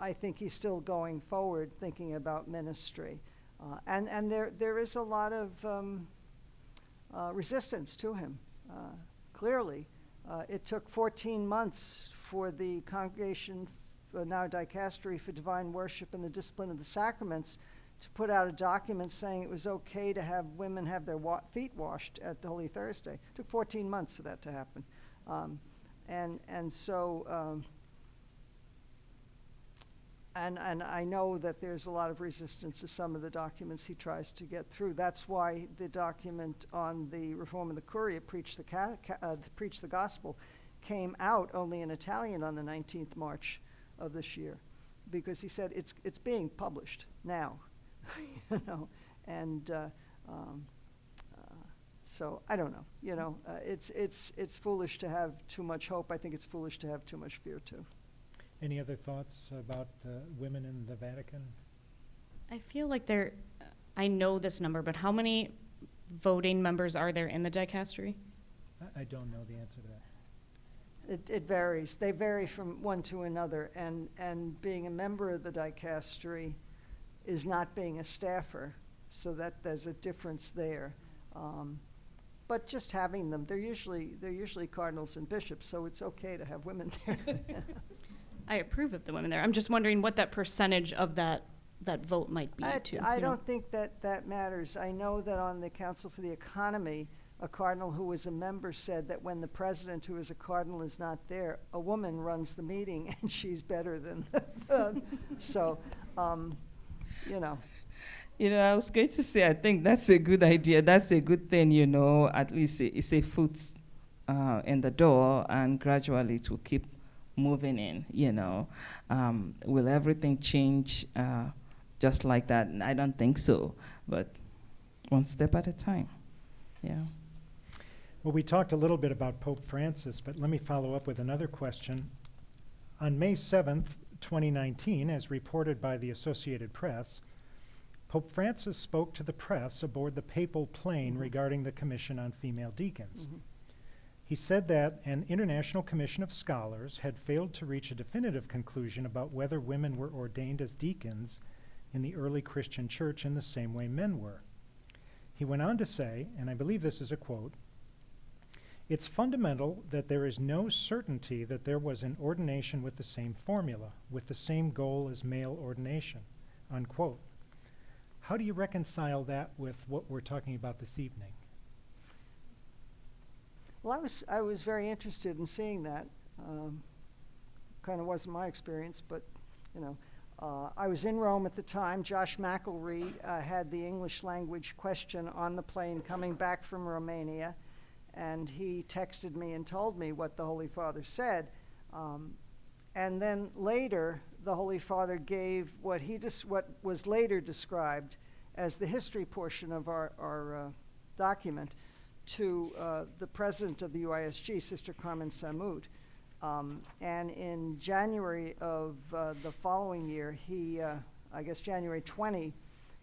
I think he's still going forward thinking about ministry. And there is a lot of resistance to him, clearly. It took 14 months for the Congregation, now Dicastery for Divine Worship and the Discipline of the Sacraments, to put out a document saying it was okay to have women have their feet washed at Holy Thursday. It took 14 months for that to happen. And I know that there's a lot of resistance to some of the documents he tries to get through. That's why the document on the reform of the Curia, Preach the Gospel, came out only in Italian on the 19th March of this year, because he said it's being published now, you know, and so I don't know, you know, it's foolish to have too much hope. I think it's foolish to have too much fear too. Any other thoughts about women in the Vatican? I feel like I know this number, but how many voting members are there in the dicastery? I don't know the answer to that. It varies. They vary from one to another, and being a member of the dicastery is not being a staffer, so that there's a difference there. But just having them, they're usually cardinals and bishops, so it's okay to have women there. I approve of the women there. I'm just wondering what that percentage of that vote might be. I don't think that matters. I know that on the Council for the Economy, a cardinal who was a member said that when the president, who is a cardinal, is not there, a woman runs the meeting, and she's better than so, you know. You know, I was going to say, I think that's a good idea. That's a good thing, you know, at least it's a foot in the door, and gradually it will keep moving in, you know. Will everything change just like that? I don't think so, but one step at a time, yeah. Well, we talked a little bit about Pope Francis, but let me follow up with another question. On May 7th, 2019, as reported by the Associated Press, Pope Francis spoke to the press aboard the papal plane regarding the Commission on Female Deacons. He said that an international commission of scholars had failed to reach a definitive conclusion about whether women were ordained as deacons in the early Christian church in the same way men were. He went on to say, and I believe this is a quote, "It's fundamental that there is no certainty that there was an ordination with the same formula, with the same goal as male ordination," unquote. How do you reconcile that with what we're talking about this evening? Well, I was very interested in seeing that. Kind of wasn't my experience, but you know, I was in Rome at the time. Josh McElree had the English language question on the plane coming back from Romania, and he texted me and told me what the Holy Father said. And then later, the Holy Father gave what was later described as the history portion of our document to the president of the UISG, Sister Carmen Samud. And in January of the following year, I guess January 20,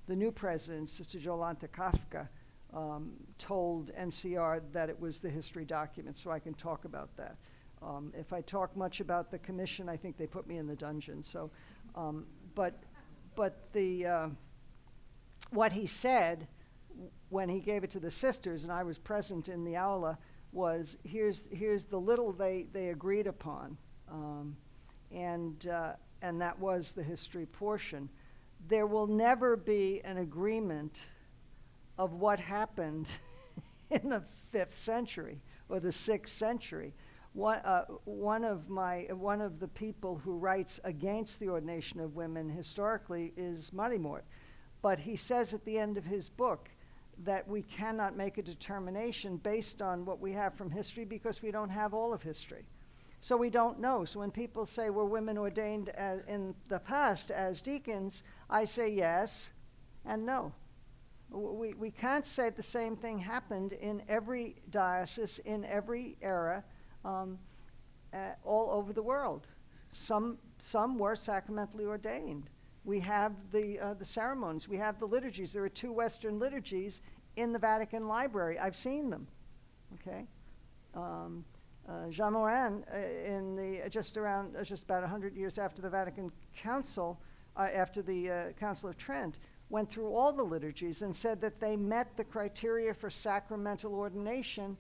the new president, Sister Jolanta Kafka, told NCR that it was the history document, so I can talk about that. If I talk much about the commission, I think they put me in the dungeon. So, but what he said when he gave it to the sisters, and I was present in the aula, was here's the little they agreed upon, and that was the history portion. There will never be an agreement of what happened in the 5th century or the 6th century. One of the people who writes against the ordination of women historically is Montymort, but he says at the end of his book that we cannot make a determination based on what we have from history because we don't have all of history. So we don't know. So when people say were women ordained in the past as deacons, I say yes and no. We can't say the same thing happened in every diocese, in every era, all over the world. Some were sacramentally ordained. We have the ceremonies. We have the liturgies. There are 2 Western liturgies in the Vatican Library. I've seen them. Okay, Jean Morin, just about 100 years after the Vatican Council, after the Council of Trent, went through all the liturgies and said that they met the criteria for sacramental ordination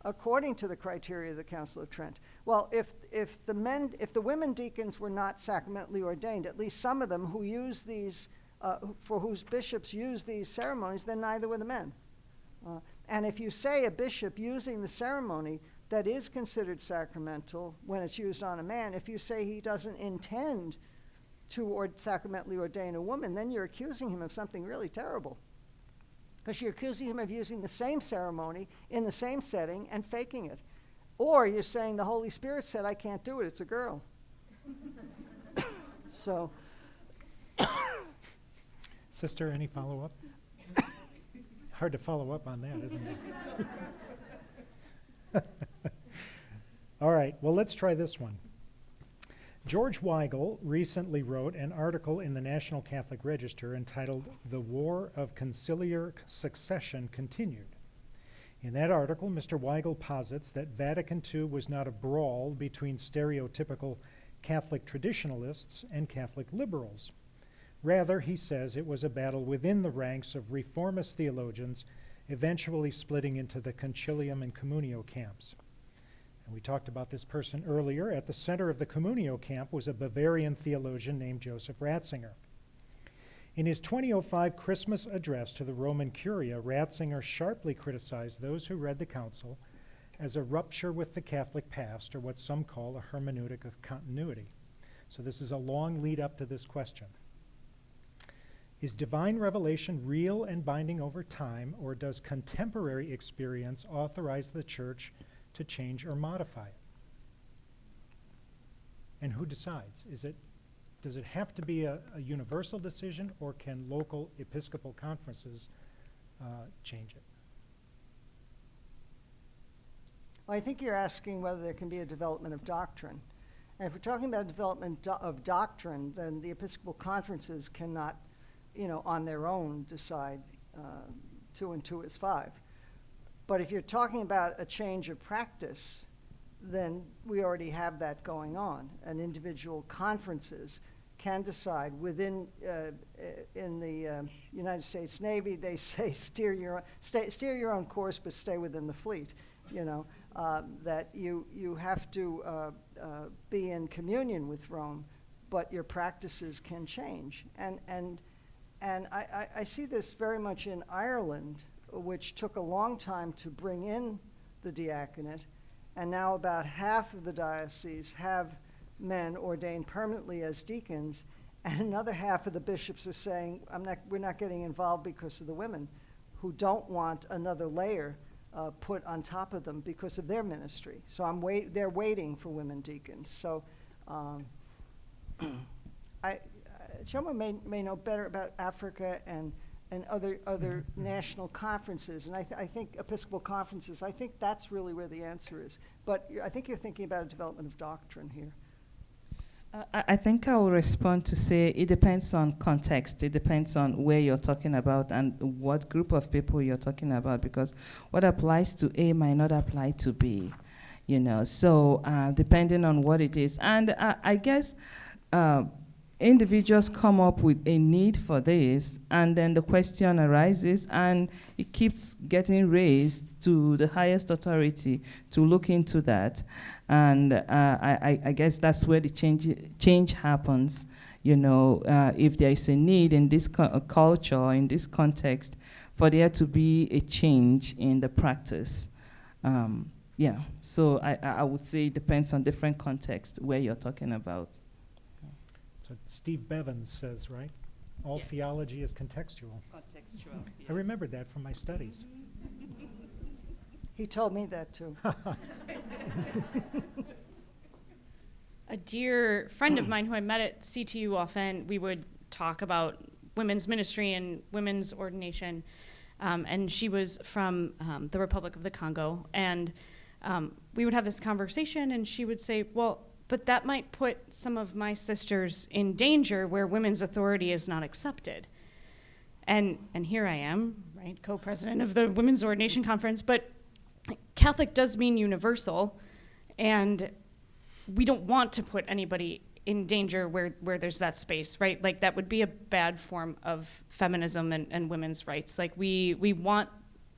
according to the criteria of the Council of Trent. Well, if the women deacons were not sacramentally ordained, at least some of them who use these, for whose bishops use these ceremonies, then neither were the men. And if you say a bishop using the ceremony that is considered sacramental when it's used on a man, if you say he doesn't intend to sacramentally ordain a woman, then you're accusing him of something really terrible. Because you're accusing him of using the same ceremony in the same setting and faking it. Or you're saying the Holy Spirit said, I can't do it, it's a girl. So. Sister, any follow-up? Hard to follow up on that, isn't it? All right, well, let's try this one. George Weigel recently wrote an article in the National Catholic Register entitled "The War of Conciliar Succession Continued." In that article, Mr. Weigel posits that Vatican II was not a brawl between stereotypical Catholic traditionalists and Catholic liberals. Rather, he says it was a battle within the ranks of reformist theologians, eventually splitting into the concilium and communio camps. And we talked about this person earlier. At the center of the communio camp was a Bavarian theologian named Joseph Ratzinger. In his 2005 Christmas address to the Roman Curia, Ratzinger sharply criticized those who read the council as a rupture with the Catholic past, or what some call a hermeneutic of continuity. So this is a long lead up to this question. Is divine revelation real and binding over time, or does contemporary experience authorize the Church to change or modify it? And who decides? Does it have to be a universal decision, or can local episcopal conferences change it? Well, I think you're asking whether there can be a development of doctrine. And if we're talking about development of doctrine, then the episcopal conferences cannot, on their own decide 2 and 2 is 5. But if you're talking about a change of practice, then we already have that going on. And individual conferences can decide within, in the United States Navy, they say steer your own course, but stay within the fleet. That you have to be in communion with Rome, but your practices can change. And I see this very much in Ireland, which took a long time to bring in the diaconate, and now about half of the dioceses have men ordained permanently as deacons, and another half of the bishops are saying, we're not getting involved because of the women, who don't want another layer put on top of them because of their ministry. So they're waiting for women deacons. So Chioma may know better about Africa and other national conferences, and I think Episcopal conferences, I think that's really where the answer is. But I think you're thinking about a development of doctrine here. I think I will respond to say it depends on context. It depends on where you're talking about and what group of people you're talking about, because what applies to A might not apply to B, So depending on what it is. And I guess individuals come up with a need for this, and then the question arises, and it keeps getting raised to the highest authority to look into that. And I guess that's where the change happens. If there is a need in this culture, in this context, for there to be a change in the practice. So I would say it depends on different contexts where you're talking about. So Steve Bevins says, right? All Yes. theology is contextual. Contextual. I remembered that from my studies. He told me that too. A dear friend of mine who I met at CTU often, we would talk about women's ministry and women's ordination. And she was from the Republic of the Congo. And we would have this conversation, and she would say, well, but that might put some of my sisters in danger where women's authority is not accepted. And here I am, right, co-president of the Women's Ordination Conference, but Catholic does mean universal, and we don't want to put anybody in danger where there's that space, right? Like, that would be a bad form of feminism and women's rights. Like, we want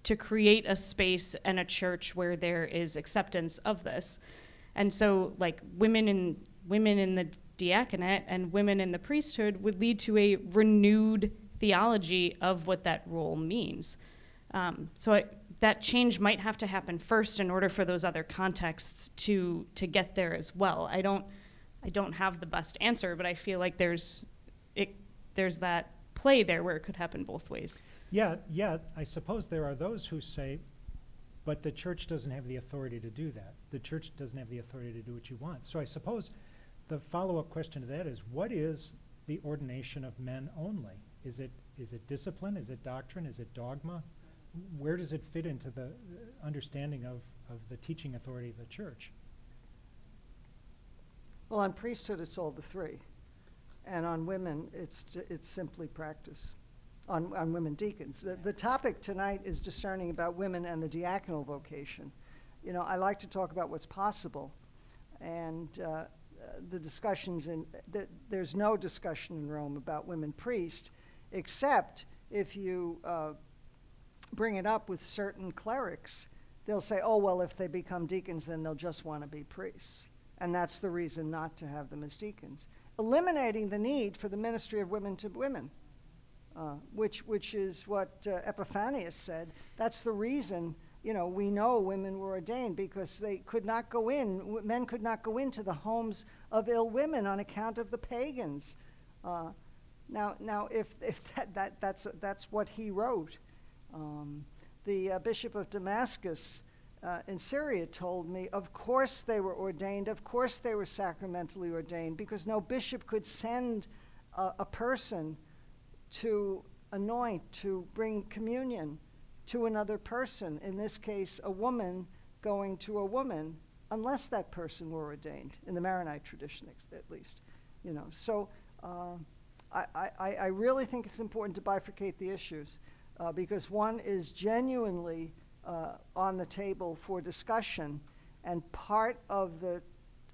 to create a space and a church where there is acceptance of this. And so, like, women in the diaconate and women in the priesthood would lead to a renewed theology of what that role means. That change might have to happen first in order for those other contexts to get there as well. I don't have the best answer, but I feel like there's that play there where it could happen both ways. Yeah, I suppose there are those who say, but the church doesn't have the authority to do that. The church doesn't have the authority to do what you want. So I suppose the follow-up question to that is, what is the ordination of men only? Is it discipline? Is it doctrine? Is it dogma? Where does it fit into the understanding of the teaching authority of the church? Well, on priesthood, it's all the three. And on women, it's simply practice. On women deacons. The topic tonight is discerning about women and the diaconal vocation. I like to talk about what's possible. And the discussions there's no discussion in Rome about women priests, except if you bring it up with certain clerics, they'll say, oh, well, if they become deacons, then they'll just want to be priests. And that's the reason not to have them as deacons. Eliminating the need for the ministry of women to women, which is what Epiphanius said. That's the reason, we know women were ordained, because they could not go in, men could not go into the homes of ill women on account of the pagans. Now, if that's what he wrote. The Bishop of Damascus in Syria told me, of course they were ordained, of course they were sacramentally ordained, because no bishop could send a person to anoint, to bring communion to another person, in this case a woman going to a woman, unless that person were ordained, in the Maronite tradition at least. So I really think it's important to bifurcate the issues. Because one is genuinely on the table for discussion, and part of the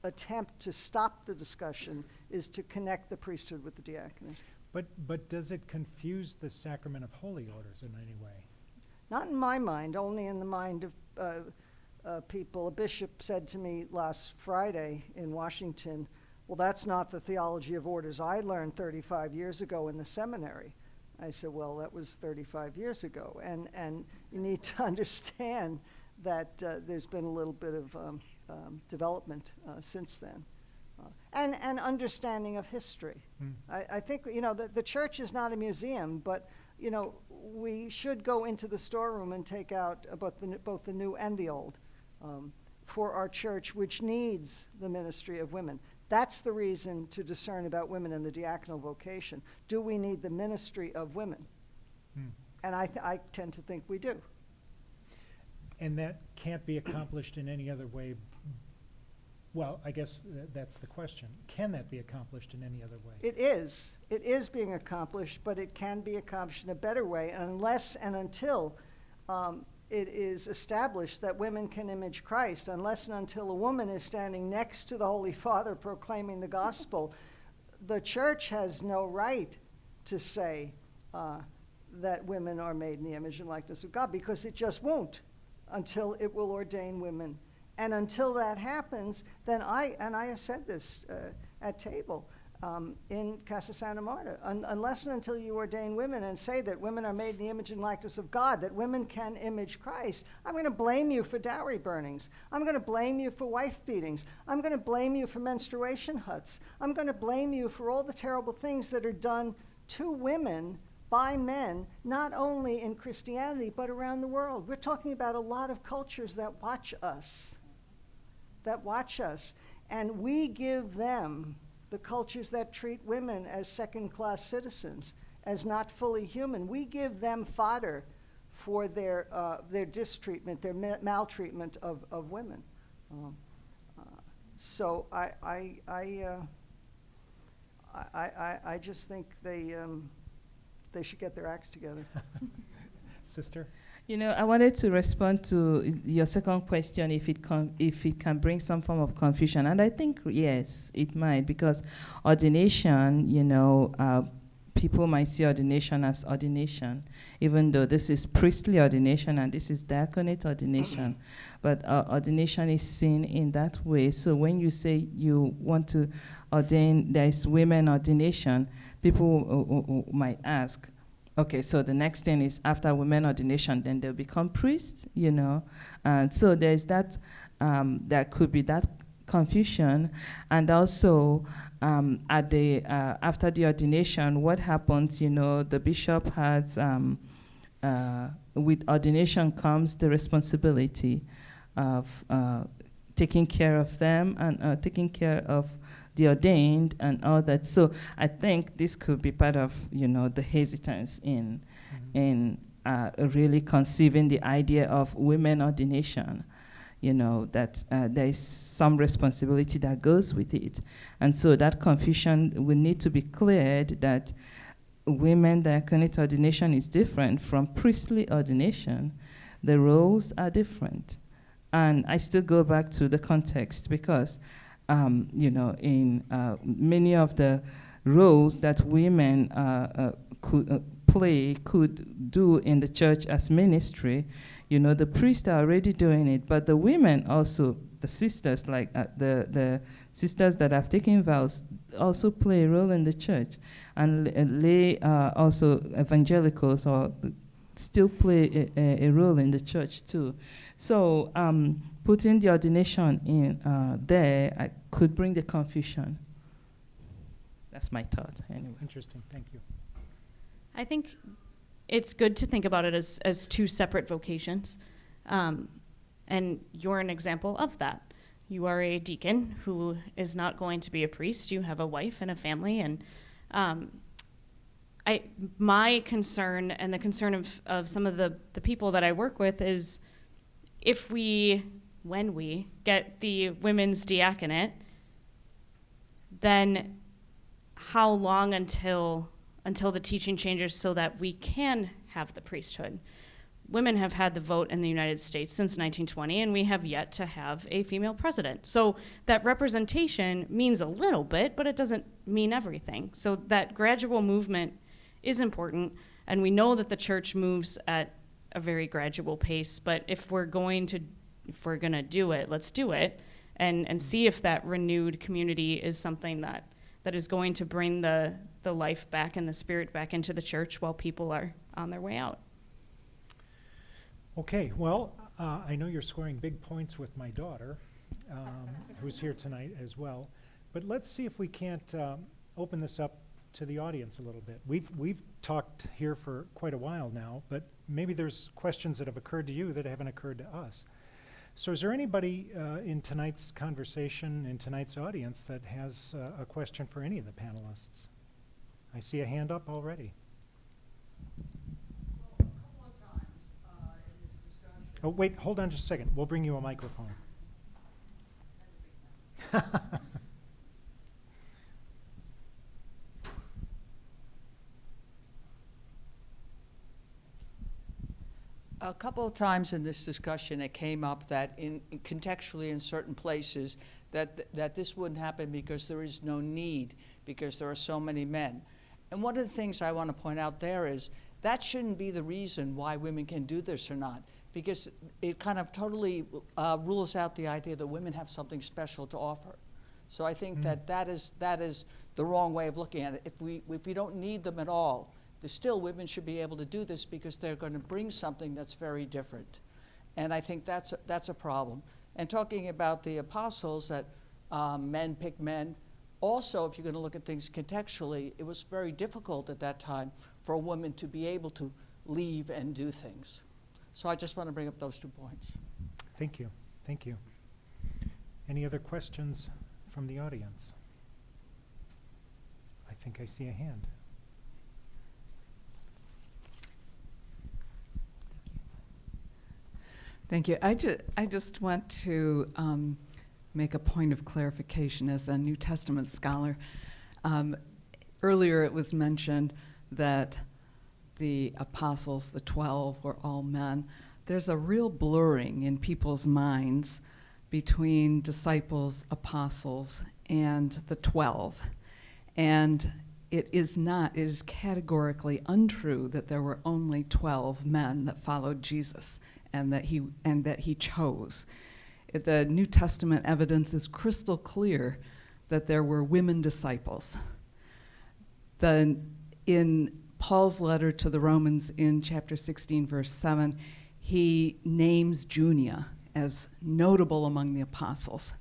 attempt to stop the discussion is to connect the priesthood with the diaconate. But does it confuse the sacrament of holy orders in any way? Not in my mind, only in the mind of people. A bishop said to me last Friday in Washington, well, that's not the theology of orders I learned 35 years ago in the seminary. I said, well, that was 35 years ago. And you need to understand that there's been a little bit of development since then. And understanding of history. I think, the church is not a museum, but, we should go into the storeroom and take out both the new and the old for our church, which needs the ministry of women. That's the reason to discern about women in the diaconal vocation. Do we need the ministry of women? And I tend to think we do. And that can't be accomplished in any other way. Well, I guess that's the question. Can that be accomplished in any other way? It is. It is being accomplished, but it can be accomplished in a better way, unless and until it is established that women can image Christ, unless and until a woman is standing next to the Holy Father proclaiming the gospel. the church has no right to say that women are made in the image and likeness of God, because it just won't until it will ordain women. And until that happens, then I have said this at table in Casa Santa Marta, unless and until you ordain women and say that women are made in the image and likeness of God, that women can image Christ, I'm going to blame you for dowry burnings. I'm going to blame you for wife beatings. I'm going to blame you for menstruation huts. I'm going to blame you for all the terrible things that are done to women by men, not only in Christianity, but around the world. We're talking about a lot of cultures that watch us, and we give them, the cultures that treat women as second-class citizens, as not fully human, we give them fodder for their distreatment, their maltreatment of women. So I just think they should get their acts together. Sister? You know, I wanted to respond to your second question, if it can bring some form of confusion. And I think, yes, it might, because ordination, you know, people might see ordination as ordination, even though this is priestly ordination and this is diaconate ordination. But ordination is seen in that way. So when you say you want to ordain, there is women ordination, people might ask, okay, so the next thing is after women ordination, then they'll become priests, you know. And so there's that, there could be that confusion. And also, at the after the ordination, what happens, you know, the bishop has, with ordination comes the responsibility of taking care of them and taking care of the ordained and all that. So I think this could be part of, you know, the hesitance in really conceiving the idea of women ordination, you know, that there is some responsibility that goes with it. And so that confusion will need to be cleared, that women diaconate ordination is different from priestly ordination. The roles are different. And I still go back to the context, because you know, in many of the roles that women could do in the church as ministry, you know, the priests are already doing it, but the women also, the sisters, like the sisters that have taken vows, also play a role in the church, and lay also evangelicals or still play a role in the church too. So putting the ordination in there could bring the confusion. That's my thought, anyway. Interesting, thank you. I think it's good to think about it as two separate vocations. And you're an example of that. You are a deacon who is not going to be a priest. You have a wife and a family. And my concern, and the concern of some of the people that I work with, is when we get the women's diaconate, then how long until the teaching changes so that we can have the priesthood? Women have had the vote in the United States since 1920, and we have yet to have a female president. So that representation means a little bit, but it doesn't mean everything. So that gradual movement is important, and we know that the church moves at a very gradual pace, but if we're gonna do it, let's do it, and see if that renewed community is something that is going to bring the life back and the spirit back into the church while people are on their way out. Okay, well, I know you're scoring big points with my daughter, who's here tonight as well, but let's see if we can't open this up to the audience a little bit. We've talked here for quite a while now, but maybe there's questions that have occurred to you that haven't occurred to us. So is there anybody in tonight's conversation, in tonight's audience, that has a question for any of the panelists? I see a hand up already. Oh, wait, hold on just a second. We'll bring you a microphone. A couple of times in this discussion, it came up that contextually in certain places, that this wouldn't happen because there is no need, because there are so many men. And one of the things I want to point out there is that shouldn't be the reason why women can do this or not, because it kind of totally rules out the idea that women have something special to offer. So I think that is the wrong way of looking at it. If we don't need them at all, still women should be able to do this because they're going to bring something that's very different. And I think that's a problem. And talking about the apostles, that men pick men, also, if you're going to look at things contextually, it was very difficult at that time for a woman to be able to leave and do things. So I just want to bring up those 2 points. Thank you. Thank you. Any other questions from the audience? I think I see a hand. Thank you. I just want to make a point of clarification as a New Testament scholar. Earlier it was mentioned that the apostles, the 12, were all men. There's a real blurring in people's minds between disciples, apostles, and the 12. And it is categorically untrue that there were only 12 men that followed Jesus and that he chose. The New Testament evidence is crystal clear that there were women disciples. In Paul's letter to the Romans in chapter 16, verse 7, he names Junia as notable among the apostles.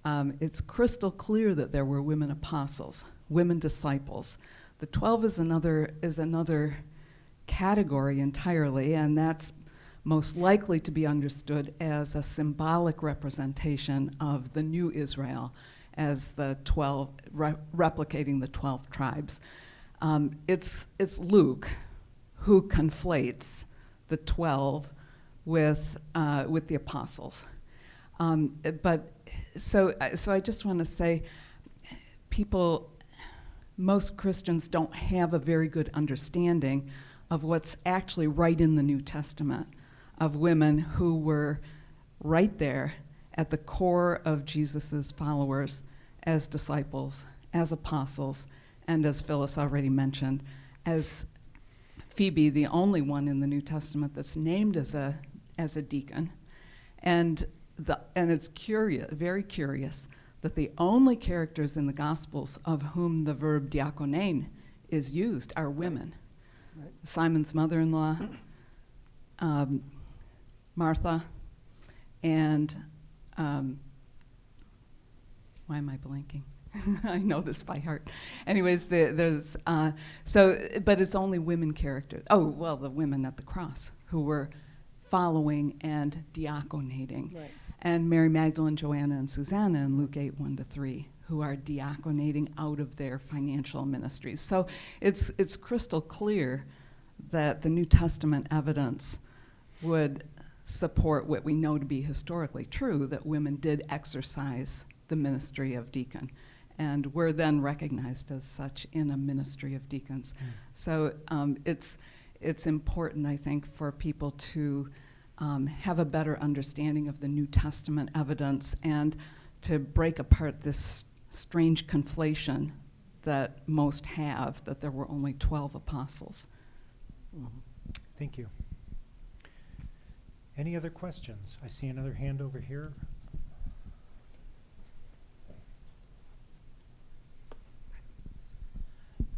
It's crystal clear that there were women apostles, women disciples. The 12 is another category entirely, and that's most likely to be understood as a symbolic representation of the new Israel as the 12, replicating the 12 tribes. It's Luke who conflates the 12 with the apostles. So I just want to say, most Christians don't have a very good understanding of what's actually right in the New Testament, of women who were right there at the core of Jesus's followers as disciples, as apostles, and as Phyllis already mentioned, as Phoebe, the only one in the New Testament that's named as a deacon. And it's curious, very curious, that the only characters in the Gospels of whom the verb diaconate is used are women. Right. Simon's mother-in-law, Martha, and why am I blanking? I know this by heart. Anyways, but it's only women characters. Oh, well, the women at the cross who were following and diaconating. Right. And Mary Magdalene, Joanna, and Susanna in Luke 8, 1-3, who are diaconating out of their financial ministries. So it's crystal clear that the New Testament evidence would support what we know to be historically true, that women did exercise the ministry of deacon and were then recognized as such in a ministry of deacons. So it's important, I think, for people to have a better understanding of the New Testament evidence and to break apart this strange conflation that most have, that there were only 12 apostles. Thank you. Any other questions? I see another hand over here.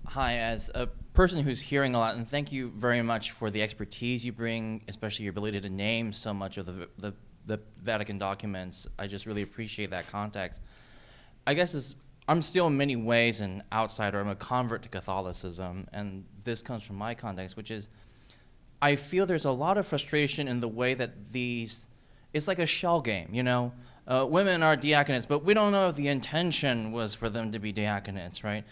Hi, as a person who's hearing a lot, and thank you very much for the expertise you bring, especially your ability to name so much of the Vatican documents. I just really appreciate that context. I guess I'm still in many ways an outsider. I'm a convert to Catholicism, and this comes from my context, which is I feel there's a lot of frustration in the way that it's like a shell game, you know? Women are diaconates, but we don't know if the intention was for them to be diaconates, right?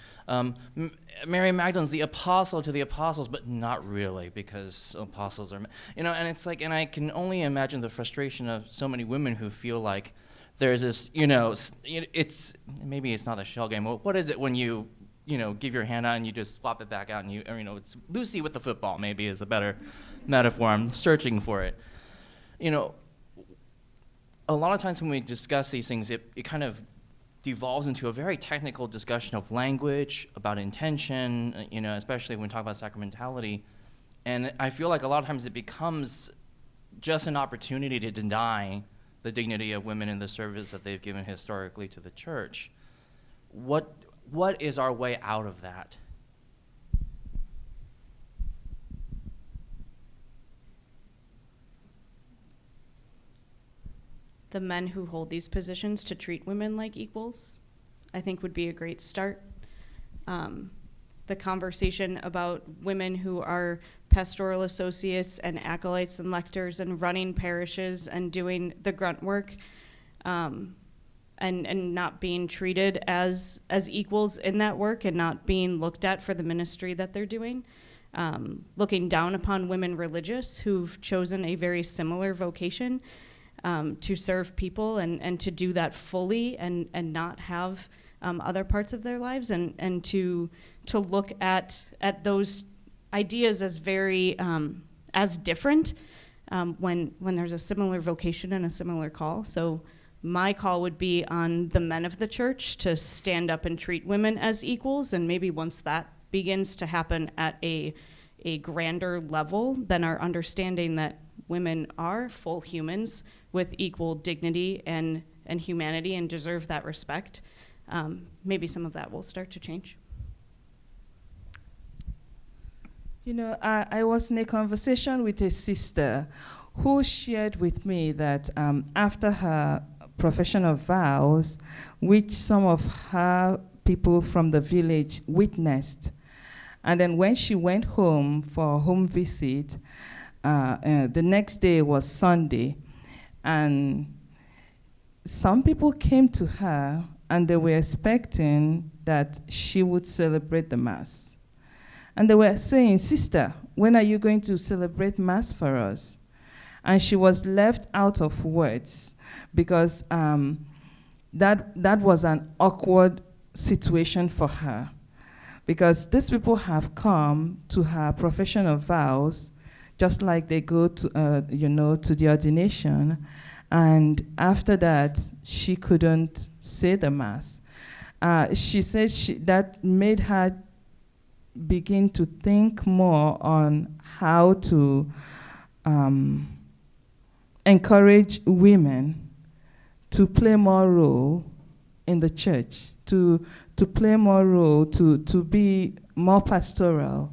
Mary Magdalene's the apostle to the apostles, but not really, because apostles are, and it's like, and I can only imagine the frustration of so many women who feel like there's this, maybe it's not a shell game. Well, what is it when you give your hand out and you just flop it back out and it's Lucy with the football, maybe is a better metaphor. I'm searching for it. A lot of times when we discuss these things, it kind of devolves into a very technical discussion of language, about intention, especially when we talk about sacramentality. And I feel like a lot of times it becomes just an opportunity to deny the dignity of women in the service that they've given historically to the church. What is our way out of that? The men who hold these positions to treat women like equals, I think would be a great start. The conversation about women who are pastoral associates and acolytes and lectors and running parishes and doing the grunt work, and not being treated as equals in that work and not being looked at for the ministry that they're doing. Looking down upon women religious who've chosen a very similar vocation to serve people and to do that fully and not have other parts of their lives, and to look at those ideas as very as different when there's a similar vocation and a similar call. So my call would be on the men of the church to stand up and treat women as equals, and maybe once that begins to happen at a grander level, then our understanding that women are full humans with equal dignity and humanity and deserve that respect, maybe some of that will start to change. I was in a conversation with a sister who shared with me that after her profession of vows, which some of her people from the village witnessed, and then when she went home for a home visit, the next day was Sunday, and some people came to her and they were expecting that she would celebrate the Mass. And they were saying, "Sister, when are you going to celebrate Mass for us?" And she was left out of words because that was an awkward situation for her. Because these people have come to her profession of vows, just like they go to, to the ordination, and after that, she couldn't say the Mass. She said that made her begin to think more on how to encourage women to play more role in the church, to play more role, to be more pastoral,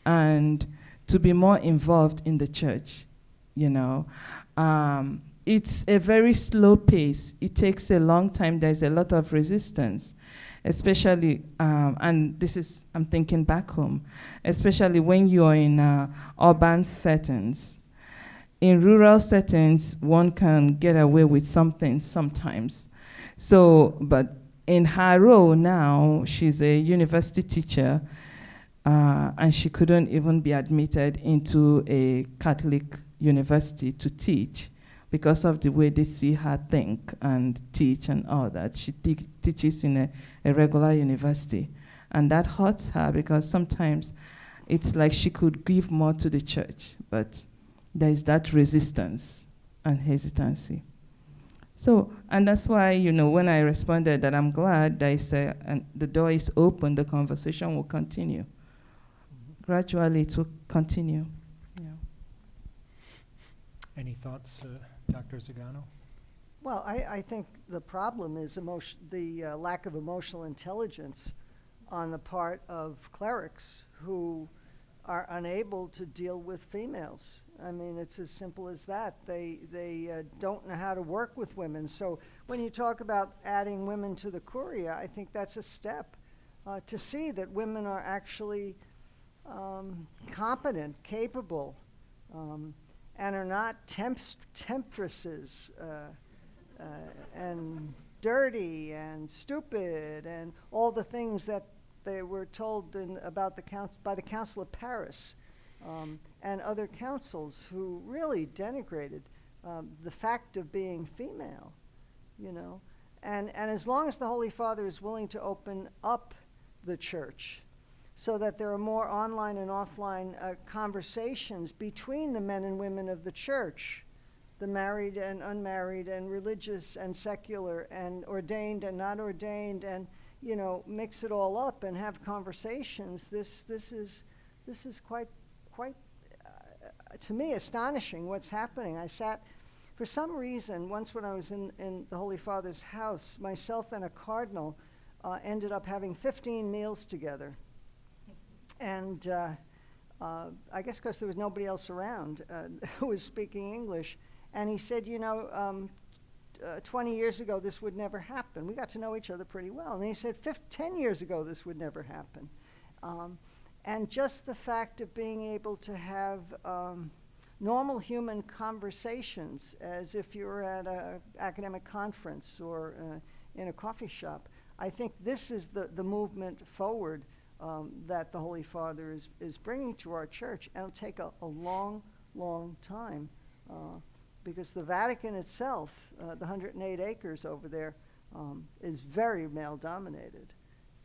and to be more involved in the church, It's a very slow pace. It takes a long time. There's a lot of resistance, especially, and this is, I'm thinking back home, especially when you're in urban settings. In rural settings, one can get away with something sometimes. So, but in her role now, she's a university teacher, and she couldn't even be admitted into a Catholic university to teach because of the way they see her think and teach and all that. She teaches in a regular university. And that hurts her because sometimes it's like she could give more to the church, but there is that resistance and hesitancy. So, and that's why, when I responded that I'm glad and the door is open, the conversation will continue. Gradually it will continue. Yeah. Any thoughts, Dr. Zagano? Well, I think the problem is the lack of emotional intelligence on the part of clerics who are unable to deal with females. I mean, it's as simple as that. They don't know how to work with women. So when you talk about adding women to the curia, I think that's a step to see that women are actually competent, capable, and are not temptresses and dirty and stupid and all the things that they were told by the Council of Paris and other councils who really denigrated the fact of being female, And as long as the Holy Father is willing to open up the church so that there are more online and offline conversations between the men and women of the church, the married and unmarried and religious and secular and ordained and not ordained, and mix it all up and have conversations. This is quite to me astonishing what's happening. I sat, for some reason, once when I was in the Holy Father's house, myself and a cardinal ended up having 15 meals together. And I guess because there was nobody else around who was speaking English. And he said, 20 years ago, this would never happen. We got to know each other pretty well. And he said, 10 years ago, this would never happen. And just the fact of being able to have normal human conversations as if you were at an academic conference or in a coffee shop, I think this is the movement forward that the Holy Father is bringing to our church. And it'll take a long, long time. Because the Vatican itself, the 108 acres over there, is very male-dominated.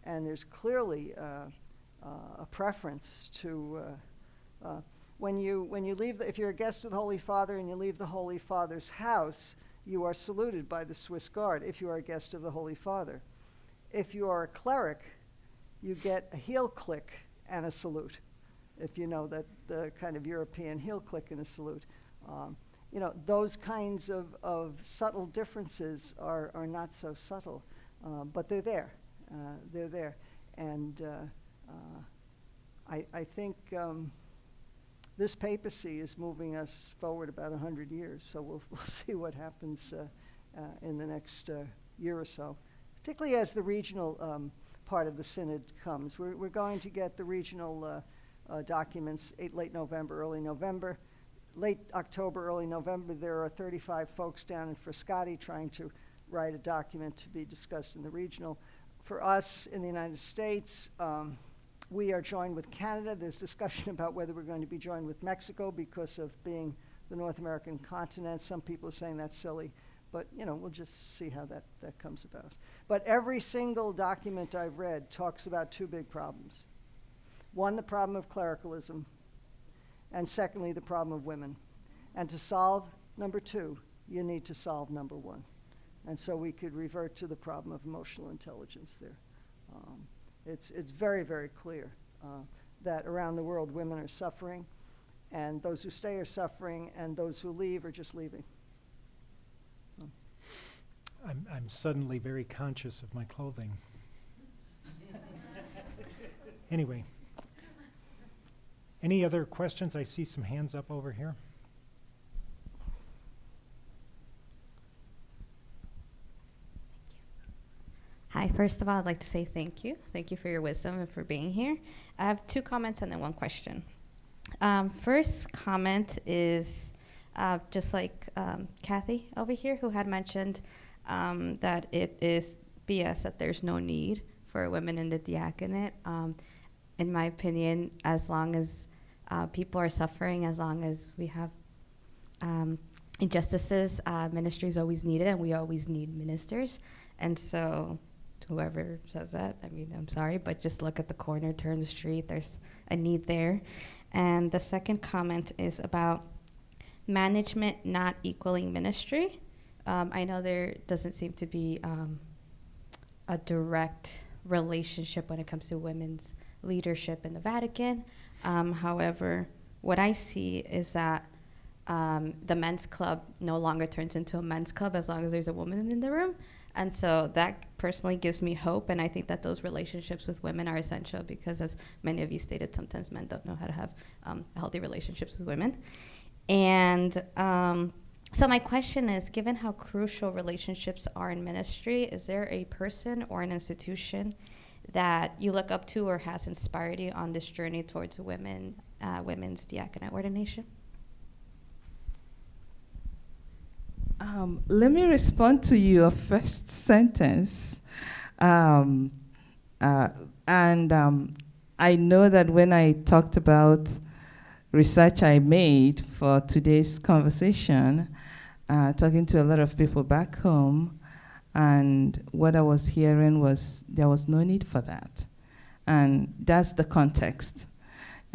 And there's clearly a preference to, when you leave, if you're a guest of the Holy Father and you leave the Holy Father's house, you are saluted by the Swiss Guard if you are a guest of the Holy Father. If you are a cleric, you get a heel click and a salute, if you know that the kind of European heel click and a salute. Those kinds of subtle differences are not so subtle, but they're there. They're there. And I think this papacy is moving us forward about 100 years, so we'll see what happens in the next year or so, particularly as the regional part of the synod comes. We're going to get the regional documents late November, early November. Late October, early November, there are 35 folks down in Frascati trying to write a document to be discussed in the regional. For us in the United States, we are joined with Canada. There's discussion about whether we're going to be joined with Mexico because of being the North American continent. Some people are saying that's silly, but we'll just see how that comes about. But every single document I've read talks about two big problems. One, the problem of clericalism, and secondly, the problem of women. And to solve number two, you need to solve number one. And so we could revert to the problem of emotional intelligence there. It's very, very clear that around the world women are suffering, and those who stay are suffering, and those who leave are just leaving. I'm suddenly very conscious of my clothing. Anyway. Any other questions? I see some hands up over here. Hi, first of all, I'd like to say thank you. Thank you for your wisdom and for being here. I have two comments and then one question. First comment is just like Kathy over here, who had mentioned that it is BS that there's no need for women in the diaconate. In my opinion, as long as people are suffering, as long as we have injustices, ministry is always needed, and we always need ministers. And so whoever says that, I'm sorry, but just look at the corner, turn the street, there's a need there. And the second comment is about management not equaling ministry. I know there doesn't seem to be a direct relationship when it comes to women's leadership in the Vatican. However, what I see is that the men's club no longer turns into a men's club as long as there's a woman in the room. And so that personally gives me hope, and I think that those relationships with women are essential because, as many of you stated, sometimes men don't know how to have healthy relationships with women. And so my question is, given how crucial relationships are in ministry, is there a person or an institution that you look up to or has inspired you on this journey towards women's diaconate ordination? Let me respond to your first sentence. I know that when I talked about research I made for today's conversation, talking to a lot of people back home, and what I was hearing was there was no need for that. And that's the context.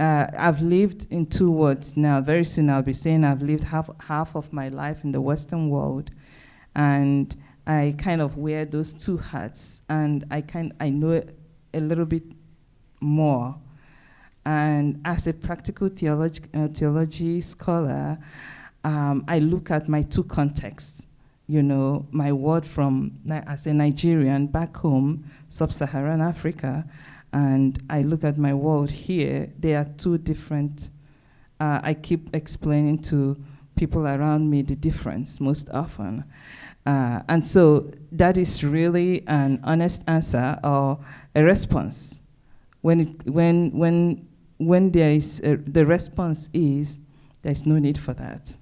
I've lived in two worlds now. Very soon I'll be saying I've lived half of my life in the Western world, and I kind of wear those two hats, and I know a little bit more. And as a practical theology scholar, I look at my two contexts. You know, my world as a Nigerian back home, sub-Saharan Africa, and I look at my world here. They are two different. I keep explaining to people around me the difference most often. And so that is really an honest answer or a response. When there is the response is there's no need for that.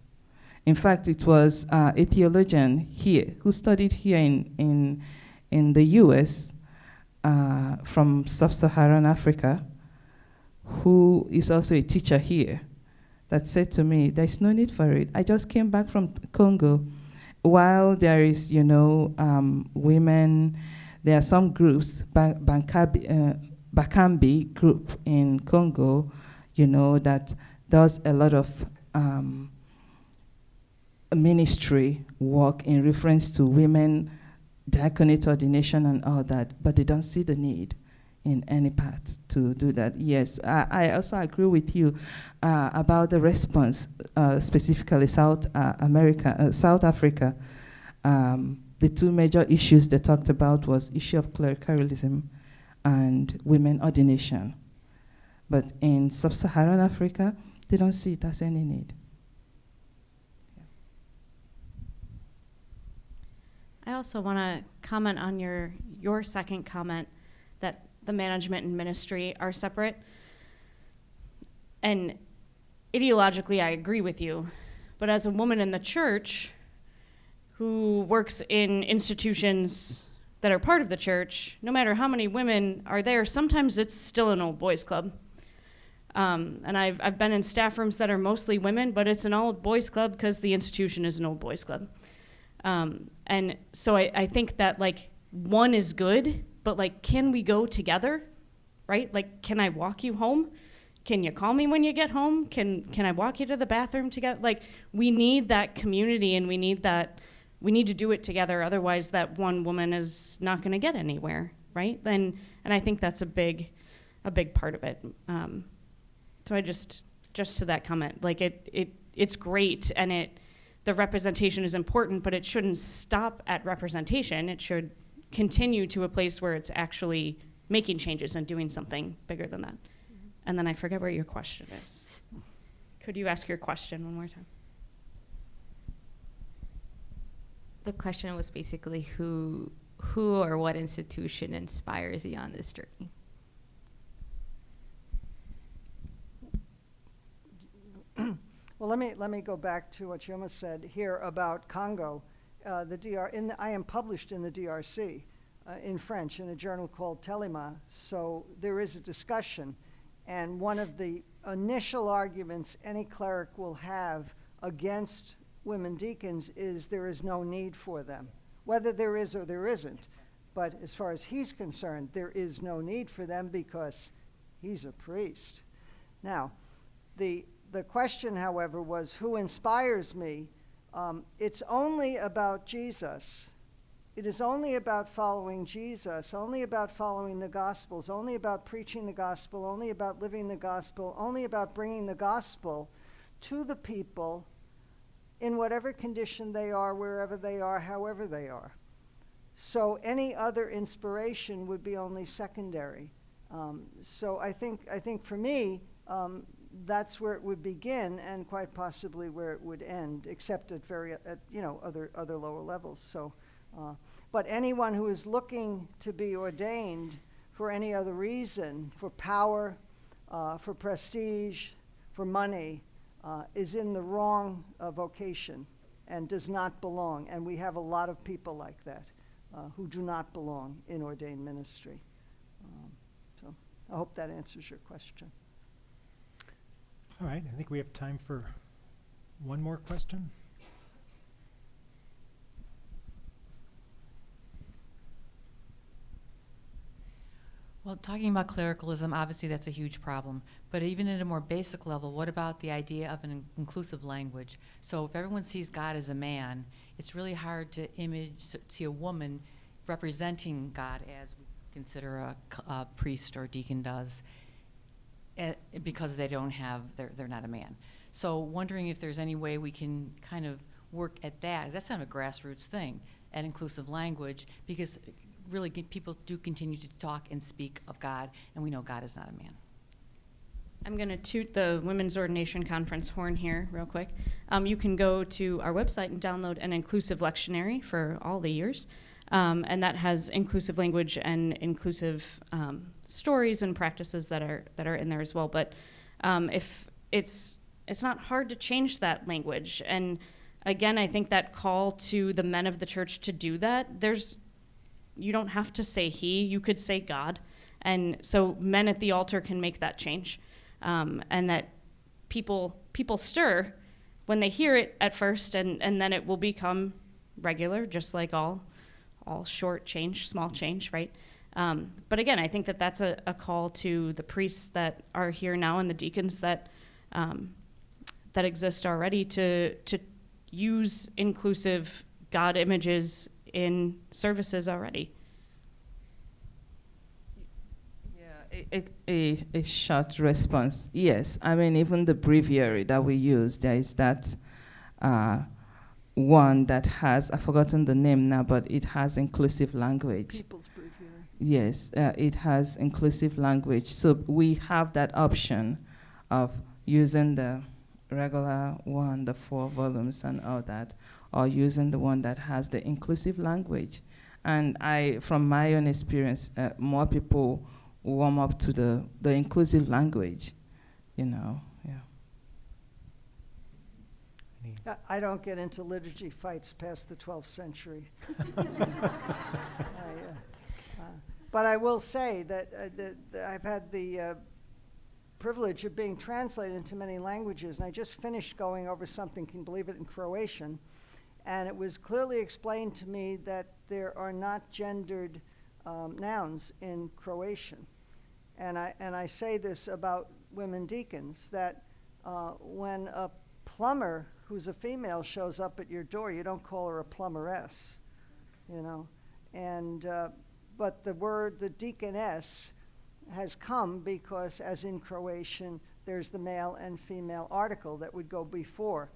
In fact, it was a theologian here who studied here in the U.S. From sub-Saharan Africa, who is also a teacher here, that said to me, "There's no need for it. I just came back from Congo. While there is, women, there are some groups, Bakambi group in Congo, that does a lot of ministry work in reference to women, diaconate ordination and all that, but they don't see the need in any part to do that." Yes, I also agree with you about the response, specifically South Africa. The two major issues they talked about was issue of clericalism and women ordination. But in sub-Saharan Africa, they don't see it as any need. I also want to comment on your second comment that the management and ministry are separate. And ideologically, I agree with you. But as a woman in the church who works in institutions that are part of the church, no matter how many women are there, sometimes it's still an old boys club. And I've been in staff rooms that are mostly women, but it's an old boys club because the institution is an old boys club. And so I think that one is good, but can we go together, right? Can I walk you home? Can you call me when you get home? Can I walk you to the bathroom together? We need that community, and we need to do it together. Otherwise, that one woman is not going to get anywhere, right? And I think that's a big part of it. So I just to that comment, it's great, and the representation is important, but it shouldn't stop at representation. It should continue to a place where it's actually making changes and doing something bigger than that. Mm-hmm. And then I forget where your question is. Could you ask your question one more time? The question was basically who or what institution inspires you on this journey? Well, let me go back to what Chioma said here about Congo. I am published in the DRC in French in a journal called Telema, so there is a discussion. And one of the initial arguments any cleric will have against women deacons is there is no need for them, whether there is or there isn't. But as far as he's concerned, there is no need for them because he's a priest. Now, the question, however, was who inspires me? It's only about Jesus. It is only about following Jesus, only about following the Gospels, only about preaching the Gospel, only about living the Gospel, only about bringing the Gospel to the people in whatever condition they are, wherever they are, however they are. So any other inspiration would be only secondary. So I think for me, that's where it would begin, and quite possibly where it would end, except at other lower levels. So, but anyone who is looking to be ordained for any other reason, for power, for prestige, for money, is in the wrong vocation and does not belong. And we have a lot of people like that who do not belong in ordained ministry. So I hope that answers your question. All right, I think we have time for one more question. Well, talking about clericalism, obviously that's a huge problem. But even at a more basic level, what about the idea of an inclusive language? So if everyone sees God as a man, it's really hard to see a woman representing God as we consider a priest or deacon does, because they're not a man. So wondering if there's any way we can kind of work at that. That's kind of a grassroots thing, at inclusive language, because really people do continue to talk and speak of God, and we know God is not a man. I'm going to toot the Women's Ordination Conference horn here real quick. You can go to our website and download an inclusive lectionary for all the years, and that has inclusive language and inclusive stories and practices that are in there as well. But if it's not hard to change that language, and again, I think that call to the men of the church to do that. You don't have to say he, you could say God. And so men at the altar can make that change. And that people stir when they hear it at first, and then it will become regular, just like all short change, small change, right? But again, I think that's a call to the priests that are here now and the deacons that exist already to use inclusive God images in services already. Yeah, a short response. Yes, I mean, even the breviary that we use, there is that one that has, I've forgotten the name now, but it has inclusive language. People's breviary. Yes, it has inclusive language. So we have that option of using the regular one, the 4 volumes and all that, or using the one that has the inclusive language. And from my own experience, more people warm up to the inclusive language, yeah. I don't get into liturgy fights past the 12th century. But I will say that I've had the privilege of being translated into many languages, and I just finished going over something, can you believe it, in Croatian, and it was clearly explained to me that there are not gendered nouns in Croatian. And I say this about women deacons, that when a plumber who's a female shows up at your door, you don't call her a plumberess, and but the deaconess has come because, as in Croatian, there's the male and female article that would go before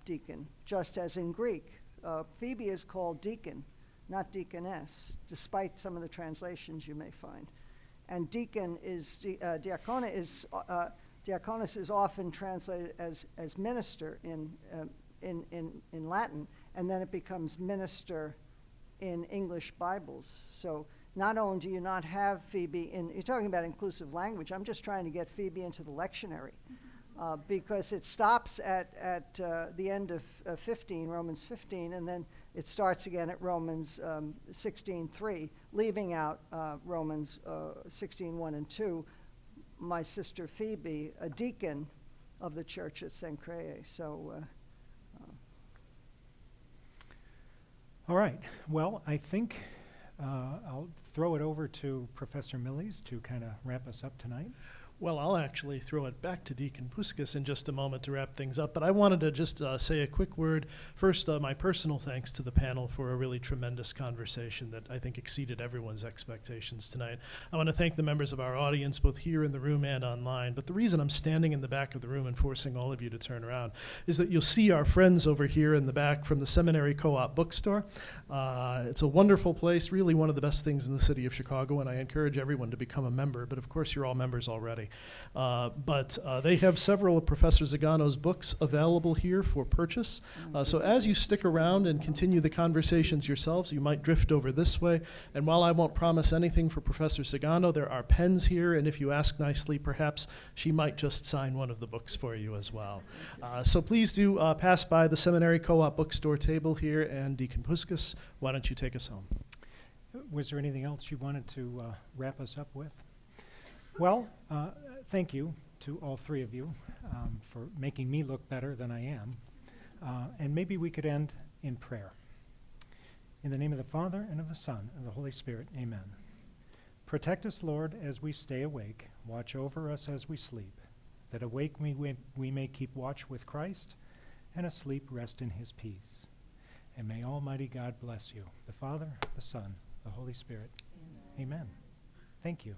deacon, just as in Greek. Phoebe is called deacon, not deaconess, despite some of the translations you may find. And deacon is, diaconus is often translated as minister in Latin, and then it becomes minister in English Bibles. So not only do you not have Phoebe you're talking about inclusive language, I'm just trying to get Phoebe into the lectionary, because it stops at the end of 15, Romans 15, and then it starts again at Romans 16:3, leaving out Romans 16:1 and 2, my sister Phoebe, a deacon of the church at St. Creye. So. All right. Well, I think I'll throw it over to Professor Millies to kind of wrap us up tonight. Well, I'll actually throw it back to Deacon Puscas in just a moment to wrap things up, but I wanted to just say a quick word. First, my personal thanks to the panel for a really tremendous conversation that I think exceeded everyone's expectations tonight. I want to thank the members of our audience, both here in the room and online, but the reason I'm standing in the back of the room and forcing all of you to turn around is that you'll see our friends over here in the back from the Seminary Co-op Bookstore. It's a wonderful place, really one of the best things in the city of Chicago, and I encourage everyone to become a member, but of course you're all members already. But they have several of Professor Zagano's books available here for purchase. So as you stick around and continue the conversations yourselves, you might drift over this way. And while I won't promise anything for Professor Zagano, there are pens here, and if you ask nicely, perhaps she might just sign one of the books for you as well. So please do pass by the Seminary Co-op Bookstore table here, and Deacon Puscas, why don't you take us home? Was there anything else you wanted to wrap us up with? Well, thank you to all three of you for making me look better than I am. And maybe we could end in prayer. In the name of the Father, and of the Son, and of the Holy Spirit, amen. Protect us, Lord, as we stay awake. Watch over us as we sleep, that awake we may keep watch with Christ, and asleep rest in his peace. And may Almighty God bless you, the Father, the Son, the Holy Spirit. Amen. Thank you.